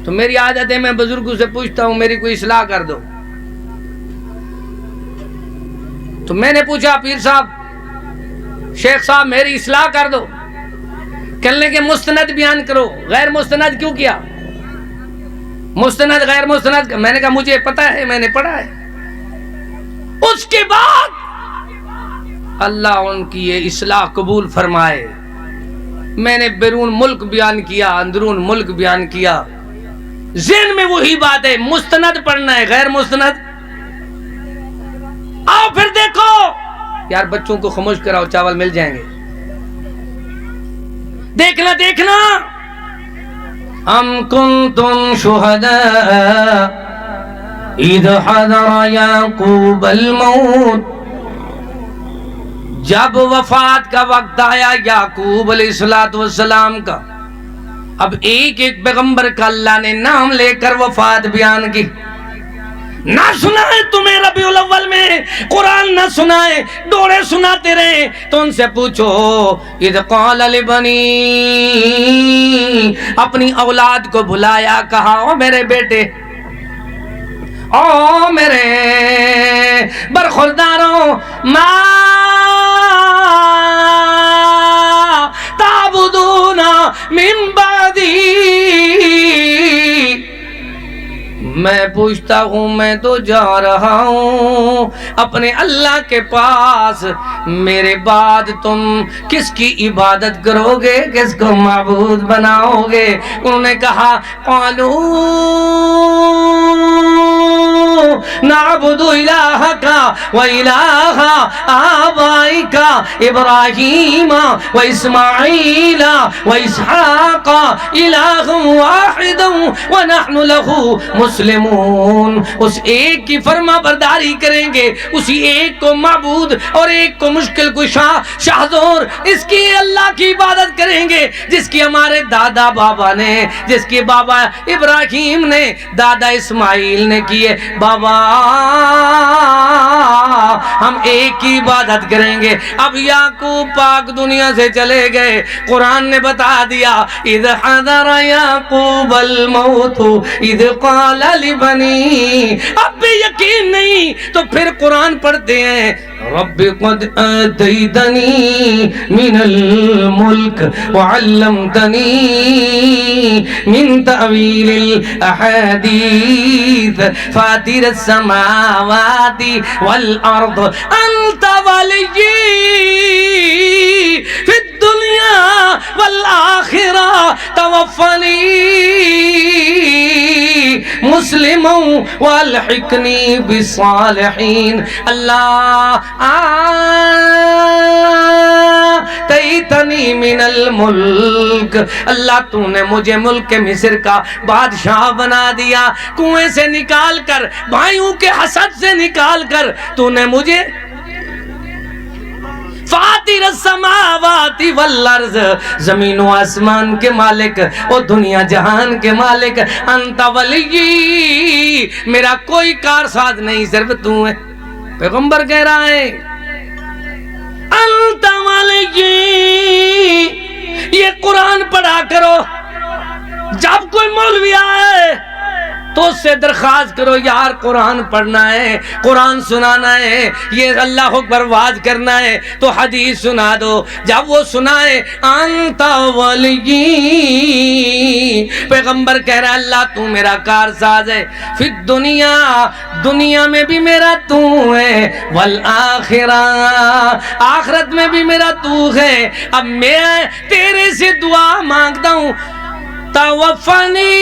تو میری عادت ہے میں بزرگوں سے پوچھتا ہوں میری کوئی اصلاح کر دو، تو میں نے پوچھا پیر صاحب شیخ صاحب میری اصلاح کر دو، کہنے کے مستند بیان کرو، غیر مستند کیوں کیا؟ مستند غیر مستند، میں نے کہا مجھے پتا ہے، میں نے پڑھا ہے۔ اس کے بعد اللہ ان کی یہ اصلاح قبول فرمائے، میں نے بیرون ملک بیان کیا، اندرون ملک بیان کیا، ذہن میں وہی بات ہے، مستند پڑھنا ہے، غیر مستند۔ آؤ پھر دیکھو یار، بچوں کو خاموش کراؤ، چاول مل جائیں گے، دیکھنا دیکھنا۔ ام کنتم شہداء اذ حضر یعقوب الموت، جب وفات کا وقت آیا یعقوب علیہ السلام کا، اب ایک ایک پیغمبر کا اللہ نے نام لے کر وفات بیان کی۔ نہ سنائے تمہیں ربیع الاول میں قرآن، نہ سنائے، ڈوڑے سناتے رہے، تو ان سے پوچھو اذ قال لبنی، اپنی اولاد کو بلایا، کہا او میرے بیٹے، او میرے برخورداروں، ما تعبدون من بعدی، میں پوچھتا ہوں، میں تو جا رہا ہوں اپنے اللہ کے پاس، میرے بعد تم کس کی عبادت کرو گے، کس کو معبود بناؤ گے؟ انہوں نے کہا قالوا نعبد الہک و الہ آبائک ابراہیم و اسماعیل و اسحاق الہ واحد ونحن لہ مسلمون، اس ایک کی فرما برداری کریں گے، اسی ایک کو معبود اور ایک کو مشکل کشا شاہزور، اس کی اللہ کی عبادت کریں گے جس کی ہمارے دادا بابا نے، جس کی بابا ابراہیم نے، دادا اسماعیل نے کیے، بابا ہم ایک کی عبادت کریں گے۔ اب یعقوب پاک دنیا سے چلے گئے، قرآن نے بتا دیا اذ حضر یعقوب الموت اذ قال لبنی، اب بھی یقین نہیں تو پھر قرآن پڑھتے ہیں رب قد آتیتنی من الملک وعلمتنی من تأویل الاحادیث فاطر السماوات والارض انت ولی فی الدنیا والآخرہ توفنی مسلم والحقنی بالصالحین۔ اللہ آتیتنی من الملک، اللہ تو نے مجھے ملک مصر کا بادشاہ بنا دیا، کنویں سے نکال کر، بھائیوں کے حسد سے نکال کر تو نے مجھے فاطر السماوات والارض، زمین و آسمان کے مالک اور دنیا جہان کے مالک، انت ولی، میرا کوئی کارساز نہیں، صرف تو ہے۔ پیغمبر کہہ رہا ہے انت ولی، یہ قرآن پڑھا کرو، جب کوئی مولوی آئے تو اس سے درخواست کرو یار قرآن پڑھنا ہے، قرآن سنانا ہے، یہ اللہ اکبر واز کرنا ہے تو حدیث سنا دو۔ جب وہ سنائے انت ولی، پیغمبر کہہ رہا اللہ تو میرا کارساز ہے، فی الدنیا، دنیا میں بھی میرا تو ہے، والآخرہ، آخرت میں بھی میرا تو ہے۔ اب میں تیرے سے دعا مانگتا ہوں توفنی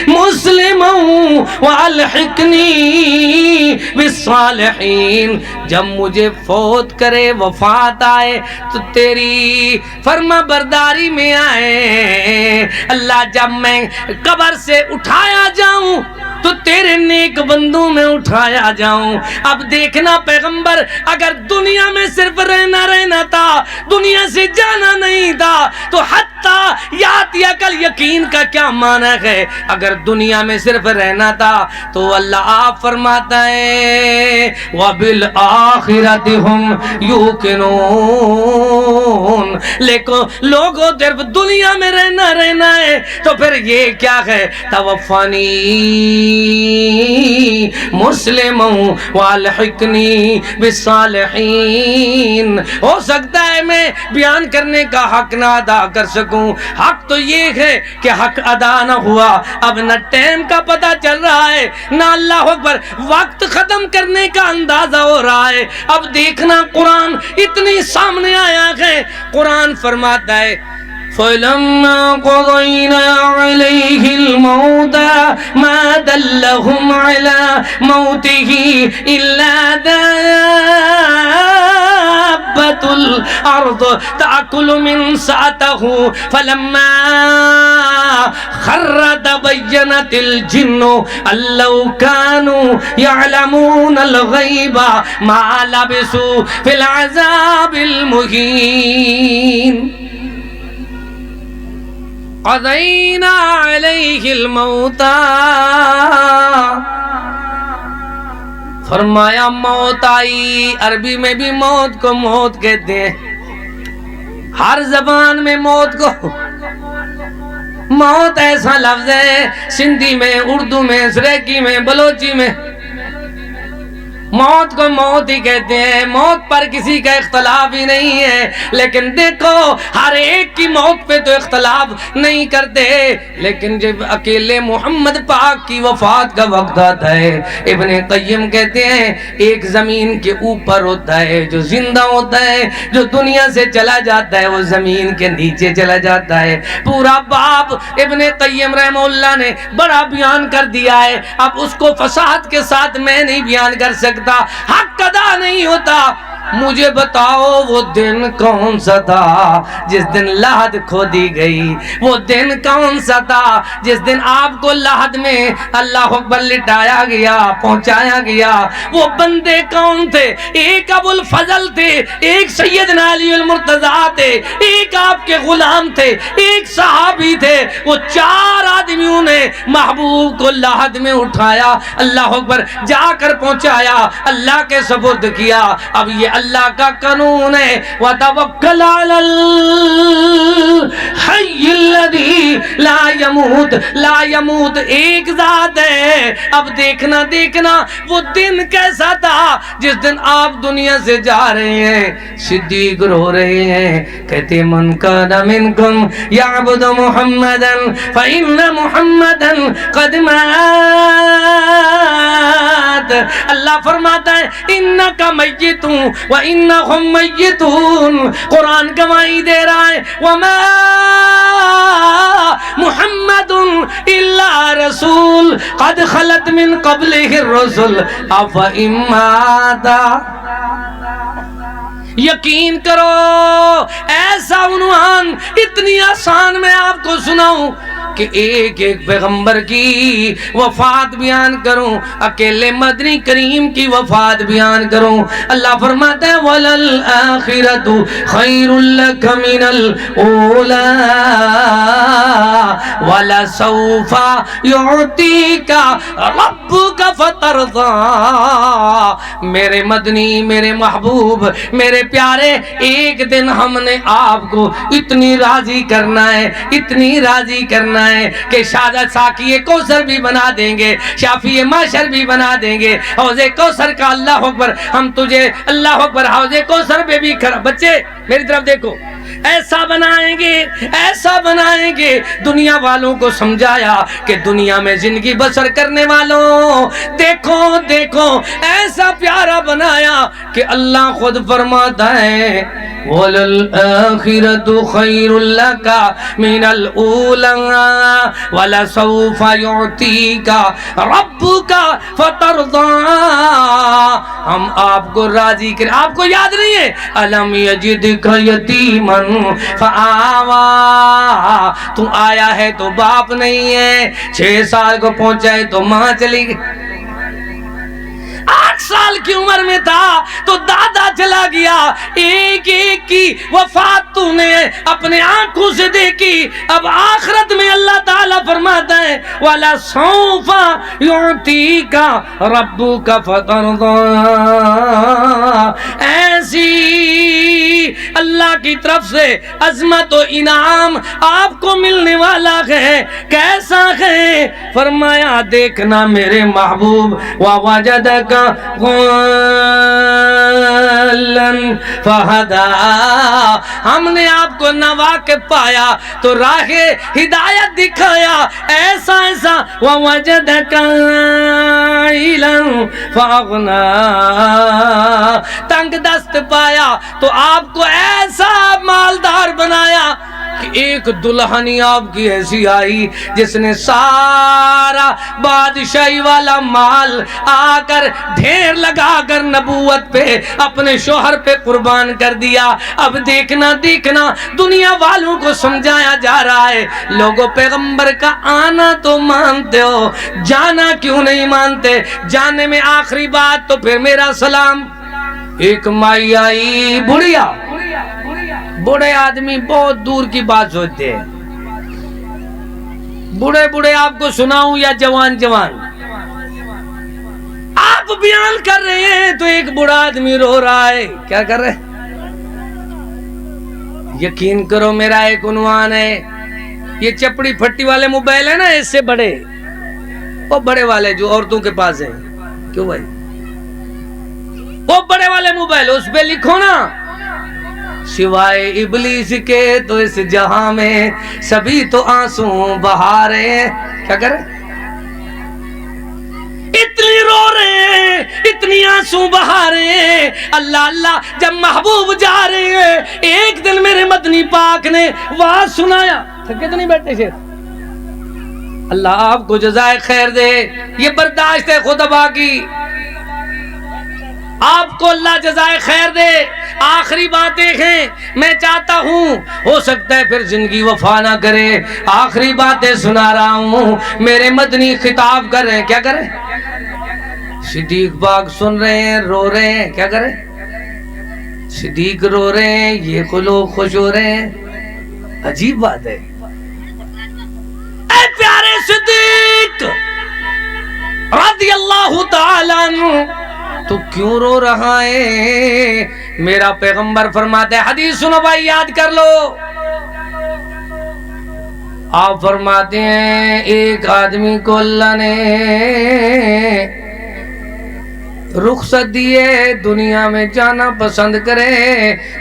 مسلم والحقنی بالصالحین، جب مجھے فوت کرے، وفات آئے تو تیری فرما برداری میں آئے۔ اللہ جب میں قبر سے اٹھایا جاؤں تو تیرے نیک بندوں میں اٹھایا جاؤں۔ اب دیکھنا پیغمبر، اگر دنیا میں صرف رہنا تھا، دنیا سے جانا نہیں تھا، تو حتی یاتی کل یقین کا کیا معنی ہے؟ اگر دنیا میں صرف رہنا تھا تو اللہ آپ فرماتا ہے وَبِالْآخِرَةِ هُمْ يُوقِنُونَ، لیکن لوگوں صرف دنیا میں رہنا ہے تو پھر یہ کیا ہے؟ توفانی مسلموں والحقنی بالصالحین۔ ہو سکتا ہے میں بیان کرنے کا حق نہ ادا کر سکوں، حق تو یہ ہے کہ حق ادا نہ ہوا، اب نہ ٹائم کا پتہ چل رہا ہے، نہ اللہ اکبر وقت ختم کرنے کا اندازہ ہو رہا ہے۔ اب دیکھنا قرآن اتنی سامنے آیا ہے، قرآن فرماتا ہے فَلَمَّا قَضَيْنَا عَلَيْهِ الْمَوْتَ مَا دَلَّهُمْ عَلَى مَوْتِهِ إِلَّا دَابَّةُ الْأَرْضِ تَأْكُلُ مِنْ سَأْتَهُ فَلَمَّا خَرَّ تَبَيَّنَتِ الْجِنُّ أَن لَّوْ كَانُوا يَعْلَمُونَ الْغَيْبَ مَا لَبِثُوا فِي الْعَذَابِ الْمُهِينِ۔ قضینا علیہ الموت، فرمایا موت آئی۔ عربی میں بھی موت کو موت کہتے ہیں، ہر زبان میں موت کو موت ایسا لفظ ہے، سندھی میں، اردو میں، سریکی میں، بلوچی میں موت کو موت ہی کہتے ہیں، موت پر کسی کا اختلاف ہی نہیں ہے۔ لیکن دیکھو ہر ایک کی موت پہ تو اختلاف نہیں کرتے، لیکن جب اکیلے محمد پاک کی وفات کا وقت آتا ہے، ابن قیم کہتے ہیں ایک زمین کے اوپر ہوتا ہے جو زندہ ہوتا ہے، جو دنیا سے چلا جاتا ہے وہ زمین کے نیچے چلا جاتا ہے۔ پورا باب ابن قیم رحمہ اللہ نے بڑا بیان کر دیا ہے، اب اس کو فصاحت کے ساتھ میں نہیں بیان کر سکتا، حق ادا نہیں ہوتا۔ مجھے بتاؤ وہ دن کون سا تھا جس دن لحد کھودی گئی؟ وہ دن کون سا تھا جس دن آپ کو لحد میں اللہ اکبر لٹایا گیا، پہنچایا گیا؟ وہ بندے کون تھے؟ ایک ابو الفضل تھے، ایک سیدنا علی المرتضیٰ تھے، ایک آپ کے غلام تھے، ایک صحابی تھے۔ وہ چار آدمیوں نے محبوب کو لحد میں اٹھایا، اللہ اکبر جا کر پہنچایا، اللہ کے سپرد کیا۔ اب یہ اللہ کا قانون ہے وَتَوَكَّلْ عَلَى الْحَيِّ الَّذِي لَا يَمُوتُ، لا يموت ایک ذات ہے۔ اب دیکھنا وہ دن کیسا تھا جس دن آپ دنیا سے جا رہے ہیں۔ صدیق رو رہے ہیں، کہتے من کان منکم یعبد محمدا فإن محمدا قد مات۔ اللہ فرماتا ہے انک میت وانہم میتون، قرآن گواہی دے رہا ہے وما محمد الا رسول قد خلت من قبلہ الرسل افإن مات۔ یقین کرو ایسا عنوان اتنی آسان میں آپ کو سناؤں کہ ایک ایک پیغمبر کی وفات بیان کروں، اکیلے مدنی کریم کی وفات بیان کروں۔ اللہ فرماتا ہے وَلَلْآخِرَةُ خَيْرٌ لَكَ مِنَ الْأُولَى وَلَسَوْفَ يُعْطِيكَ رَبُّكَ فَتَرْضَى۔ میرے مدنی، میرے محبوب، میرے پیارے، ایک دن ہم نے آپ کو اتنی راضی کرنا ہے، اتنی راضی کرنا ہے کہ شہادت ساقی کوثر بھی بنا دیں گے، شافی معشر بھی بنا دیں گے، حوض کوثر کا اللہ اکبر ہم تجھے اللہ اکبر حوض کوثر پہ بھی کھڑا۔ بچے میری طرف دیکھو، ایسا بنائیں گے دنیا والوں کو سمجھایا کہ دنیا میں زندگی بسر کرنے والوں دیکھو ایسا پیارا بنایا کہ اللہ خود فرماتا ہے وَلَلْآخِرَةُ خَيْرٌ لَكَ مِنَ الْأُولَى وَلَسَوْفَ يُعْطِيكَ رَبُّكَ فَتَرْضَى۔ ہم آپ کو راضی کریں۔ آپ کو یاد نہیں ہے الم یجدک یتیما فآوا، تو آیا ہے تو باپ نہیں ہے، 6 سال کو پہنچا ہے تو ماں چلی گئی، 8 سال کی عمر میں تھا تو دادا چلا گیا، ایک ایک کی وفات تو نے اپنے آنکھوں سے دیکھی۔ اب آخرت میں اللہ تعالیٰ فرماتا ہے وَلَسَوْفَ يُعْطِيكَ رَبُّكَ فَتَرْضَىٰ، ایسی اللہ کی طرف سے عظمت و انعام آپ کو ملنے والا ہے، کیسا ہے؟ فرمایا دیکھنا میرے محبوب وَوَجَدَكَ ضَالًّا فَهَدَىٰ، ہم نے آپ کو ناواقف پایا تو راہ ہدایت دکھایا، ایسا ایسا وَوَجَدَكَ عَائِلًا فَأَغْنَىٰ، تنگ دست پایا تو آپ کو ایسا مالدار بنایا کہ ایک دلہنی آپ کی ایسی آئی جس نے سارا بادشاہی والا مال آ کر ڈھیر لگا کر نبوت پہ اپنے شوہر پہ قربان کر دیا۔ اب دیکھنا دیکھنا دنیا والوں کو سمجھایا جا رہا ہے، لوگوں پیغمبر کا آنا تو مانتے ہو، جانا کیوں نہیں مانتے؟ جانے میں آخری بات تو پھر میرا سلام۔ ایک مائی آئی، بڑھیا، بڑے آدمی بہت دور کی بات سوچتے ہیں، بڑے بڑے آپ کو سناؤں یا جوان جوان؟ آپ بیان کر رہے ہیں تو ایک بڑا آدمی رو رہا ہے، کیا کر رہے؟ یقین کرو میرا ایک عنوان ہے، یہ چپڑی پھٹی والے موبائل ہے نا، اس سے بڑے، وہ بڑے والے جو عورتوں کے پاس ہیں، کیوں بھائی؟ وہ بڑے والے موبائل، اس پہ لکھو نا سوائے ابلیس کے تو اس جہاں میں سبھی تو آنسو بہا رہے ہیں، کیا کر رہے؟ اتنی رو رہے ہیں، اتنی آنسو بہا رہے ہیں، اللہ اللہ۔ جب محبوب جا رہے ہیں، ایک دن میرے مدنی پاک نے واز سنایا، تھکے تو نہیں بیٹھے شیر؟ اللہ آپ کو جزائے خیر دے، یہ برداشت ہے خطبہ کی، آپ کو اللہ جزائے خیر دے۔ آخری باتیں ہیں، میں چاہتا ہوں، ہو سکتا ہے پھر زندگی وفا نہ کرے، آخری باتیں سنا رہا ہوں، میرے مدنی خطاب کر رہے ہیں، کیا کریں؟ صدیق پاک سن رہے ہیں، رو رہے ہیں، کیا کریں؟ صدیق رو رہے ہیں، یہ لوگ خوش ہو رہے ہیں، عجیب بات ہے۔ اے پیارے صدیق رضی اللہ تعالیٰ عنہ، تو کیوں رو رہا ہے؟ میرا پیغمبر فرماتے ہیں، حدیث سنو بھائی، یاد کر لو، آپ فرماتے ہیں ایک آدمی کو اللہ نے رخصت دیے، دنیا میں جانا پسند کرے،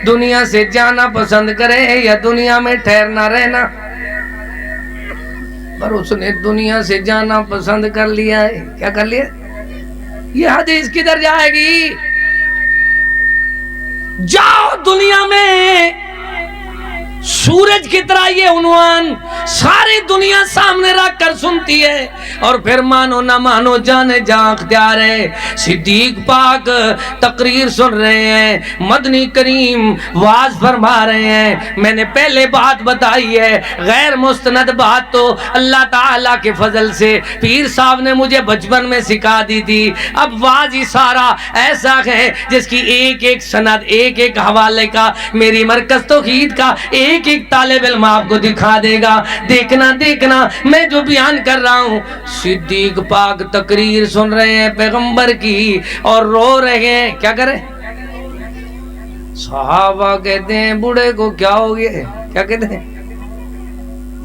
دنیا سے جانا پسند کرے یا دنیا میں ٹھہرنا رہنا، پر اس نے دنیا سے جانا پسند کر لیا ہے، کیا کر لیا؟ یہ حدیث کدھر جائے گی؟ جاؤ دنیا میں، سورج کی طرح یہ عنوان ساری دنیا سامنے رکھ کر سنتی ہے، اور پھر مانو نہ مانو جانے جہاں اختیار ہے۔ صدیق پاک تقریر سن رہے ہیں، مدنی کریم واز فرما رہے ہیں۔ میں نے پہلے بات بتائی ہے، غیر مستند بات تو اللہ تعالیٰ کے فضل سے پیر صاحب نے مجھے بچپن میں سکھا دی تھی۔ اب واز ہی سارا ایسا ہے جس کی ایک ایک سند، ایک ایک حوالے کا، میری مرکز توحید کا ایک ایک طالب علم آپ کو دکھا دے گا۔ دیکھنا دیکھنا میں جو بیان کر رہا ہوں، صدیق پاک تقریر سن رہے ہیں پیغمبر کی اور رو رہے ہیں، کیا کریں؟ صحابہ کہتے ہیں بوڑھے کو کیا ہو گیا؟ کیا کہتے ہیں؟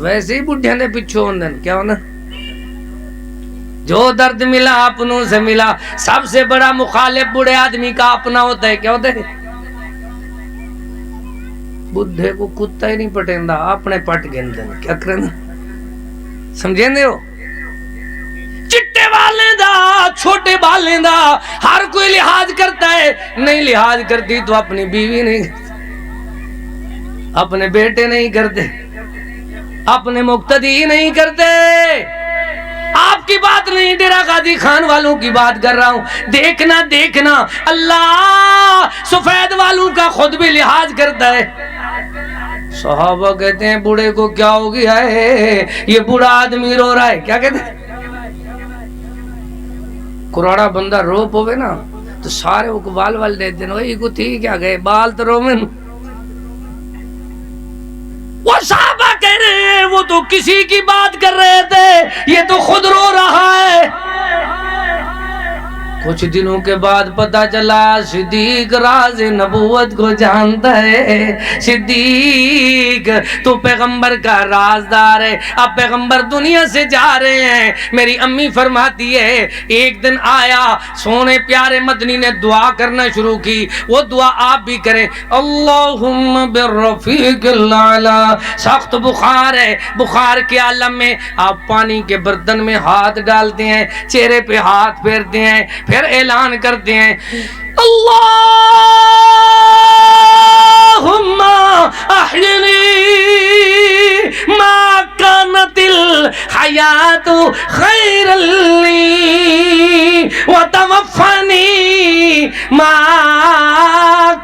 ویسے ہی بڈھے نے پچھو اندن کیا ہونا، جو درد ملا اپنوں سے ملا۔ سب سے بڑا مخالف بوڑھے آدمی کا اپنا ہوتا ہے، کیا ہوتا ہے؟ بڈھے کو کتا ہی نہیں پٹیندا، اپنے پٹ گندن، کیا کرنا؟ سمجھیں دے ہو؟ چٹے والے دا، چھوٹے بالیں دا، ہر کوئی لحاظ کرتا ہے، نہیں لحاظ کرتی تو اپنی بیوی نہیں کرتی، اپنے بیٹے نہیں کرتے، اپنے مقتدی نہیں کرتے۔ آپ کی بات نہیں، ڈیرہ غازی خان والوں کی بات کر رہا ہوں۔ دیکھنا دیکھنا اللہ سفید والوں کا خود بھی لحاظ کرتا ہے۔ صحابہ کہتے ہیں بوڑھے کو کیا ہو گیا ہے، یہ بوڑھا آدمی رو رہا ہے. کیا کہتے ہیں؟ کراڑا بندہ رو پوے نا تو سارے وہ بال وال دیتے ہیں. وہی کو تھی کیا گئے بال تو رو میں. وہ صحابہ کہہ رہے ہیں وہ تو کسی کی بات کر رہے تھے، یہ تو خود رو رہا ہے. کچھ دنوں کے بعد پتا چلا صدیق راز نبوت کو جانتا ہے. صدیق تو پیغمبر کا رازدار ہے. اب پیغمبر دنیا سے جا رہے ہیں. میری امی فرماتی ہے ایک دن آیا، سونے پیارے مدنی نے دعا کرنا شروع کی. وہ دعا آپ بھی کریں. اللہم بالرفیق الاعلی. سخت بخار ہے، بخار کے عالم میں آپ پانی کے برتن میں ہاتھ ڈالتے ہیں، چہرے پہ ہاتھ پھیرتے ہیں، پھر اعلان کرتے ہیں اللہم احینی ما کانت الحیات خیر لی وتوفنی ما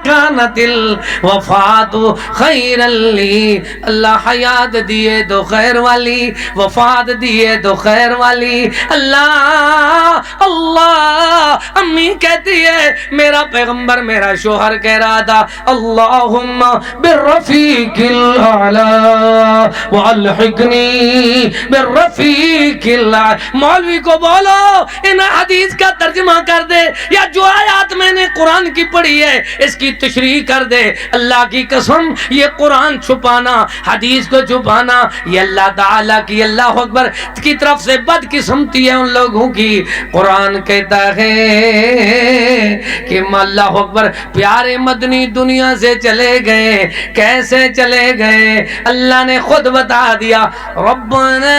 کانت الوفات خیر لی. اللہ حیات دیے تو خیر والی، وفات دیے تو خیر والی. اللہ اللہ. امی کہتی ہے میرا پیغمبر میرا شوہر کہہ رہا تھا اللہم بالرفیق الاعلی والحقنی بالرفیق الاعلی. مولوی کو بولو ان حدیث کا ترجمہ کر دے، یا جو آیات میں نے قرآن کی پڑھی ہے اس کی تشریح کر دے. اللہ کی قسم یہ قرآن چھپانا، حدیث کو چھپانا، یہ اللہ تعالیٰ کی اللہ اکبر کی طرف سے بدقسمتی ہے ان لوگوں کی. قرآن کہتا ہے کہ اللہ اکبر پیارے مدنی دنیا سے چلے گئے. کیسے چلے گئے؟ اللہ نے خود بتا دیا. ربنا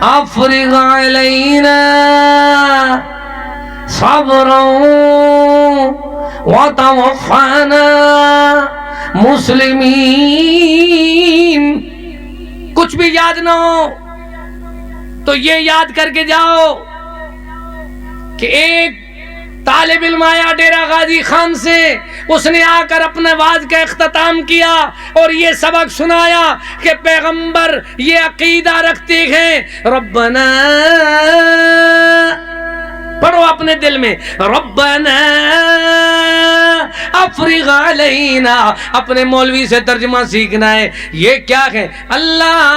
افرغ علینا صبرا وتوفنا مسلمین. کچھ بھی یاد نہ ہو تو یہ یاد کر کے جاؤ کہ ایک طالب علم آیا ڈیرہ غازی خان سے، اس نے آ کر اپنے واز کا اختتام کیا اور یہ سبق سنایا کہ پیغمبر یہ عقیدہ رکھتے ہیں ربنا، پڑھو اپنے دل میں ربنا افرغ علینا. اپنے مولوی سے ترجمہ سیکھنا ہے. یہ کیا ہے؟ اللہ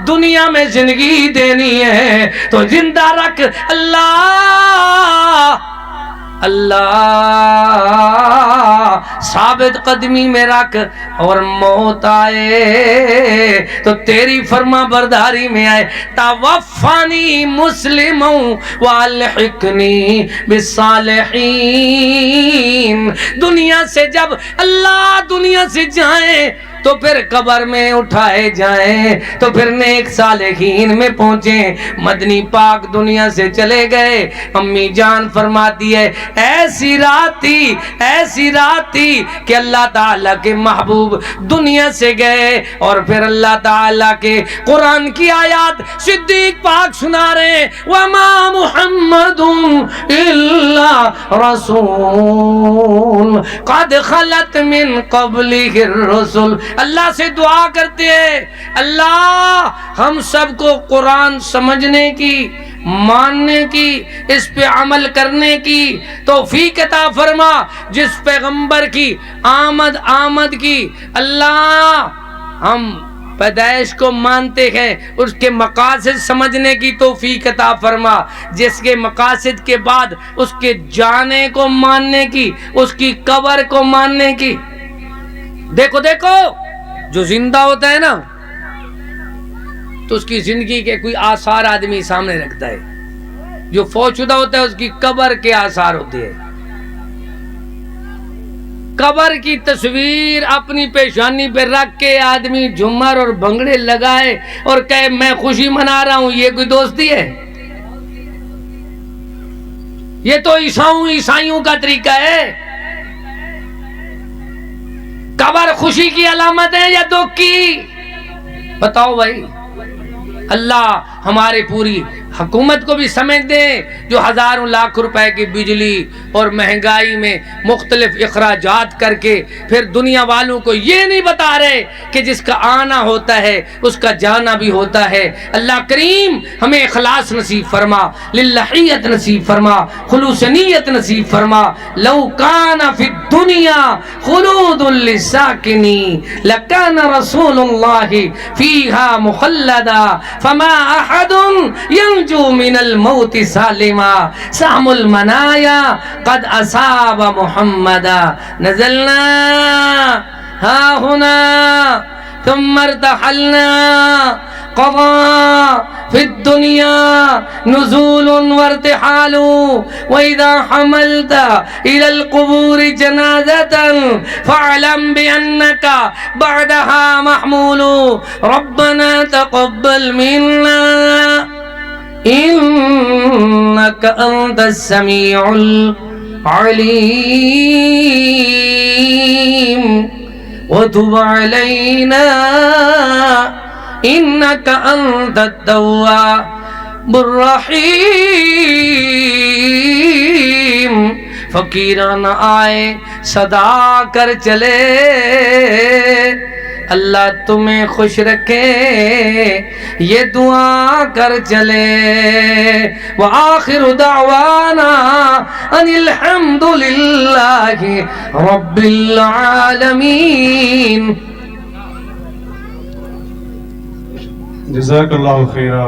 دنیا میں زندگی دینی ہے تو زندہ رکھ. اللہ اللہ ثابت قدمی میں رکھ، اور موت آئے تو تیری فرما برداری میں آئے. توفانی مسلم والحقنی بالصالحین. دنیا سے جب اللہ دنیا سے جائیں تو پھر قبر میں اٹھائے جائیں تو پھر نیک صالحین میں پہنچیں. مدنی پاک دنیا سے چلے گئے. امی جان فرماتی ہے ایسی رات تھی کہ اللہ تعالیٰ کے محبوب دنیا سے گئے اور پھر اللہ تعالیٰ کے قرآن کی آیات صدیق پاک سنا رہے. وما محمد الا رسول قد خلت من قبلہ الرسل. اللہ سے دعا کرتے ہیں اللہ ہم سب کو قرآن سمجھنے کی، ماننے کی، اس پہ عمل کرنے کی توفیق عطا فرما. جس پیغمبر کی آمد کی اللہ ہم پیدائش کو مانتے ہیں، اس کے مقاصد سمجھنے کی توفیق عطا فرما. جس کے مقاصد کے بعد اس کے جانے کو ماننے کی، اس کی قبر کو ماننے کی. دیکھو جو زندہ ہوتا ہے نا تو اس کی زندگی کے کوئی آثار آدمی سامنے رکھتا ہے. جو فوت شدہ ہوتا ہے اس کی قبر کے آثار ہوتے ہیں. قبر کی تصویر اپنی پیشانی پہ رکھ کے آدمی جھمر اور بھنگڑے لگائے اور کہے میں خوشی منا رہا ہوں، یہ کوئی دوستی ہے؟ یہ تو عیسائیوں کا طریقہ ہے. قبر خوشی کی علامت ہے یا دکھ کی؟ بتاؤ بھائی. اللہ ہمارے پوری حکومت کو بھی سمجھ دیں جو ہزاروں لاکھ روپے کی بجلی اور مہنگائی میں مختلف اخراجات کر کے پھر دنیا والوں کو یہ نہیں بتا رہے کہ جس کا آنا ہوتا ہے اس کا جانا بھی ہوتا ہے۔ اللہ کریم ہمیں اخلاص نصیب فرما، للہیت نصیب فرما، خلوص نیت نصیب فرما۔ لو کان فی الدنیا خلود للساکنی لکان رسول اللہ فیہا مخلدا فما احد ينجو من الموت سالما سهم المنایا قد اصاب محمدا نزلنا ها هنا ثم ارتحلنا قضاء في الدنيا نزول وارتحال وإذا حملت إلى القبور جنازة فاعلم بأنك بعدها محمول ربنا تقبل منا إنك أنت السميع العليم وتب علينا إنك أنت التواب الرحيم۔ فقیران آئے صدا کر چلے، اللہ تمہیں خوش رکھے یہ دعا کر چلے۔ وآخر دعوانا ان الحمد للہ رب العالمین۔ جزاک اللہ خیرہ۔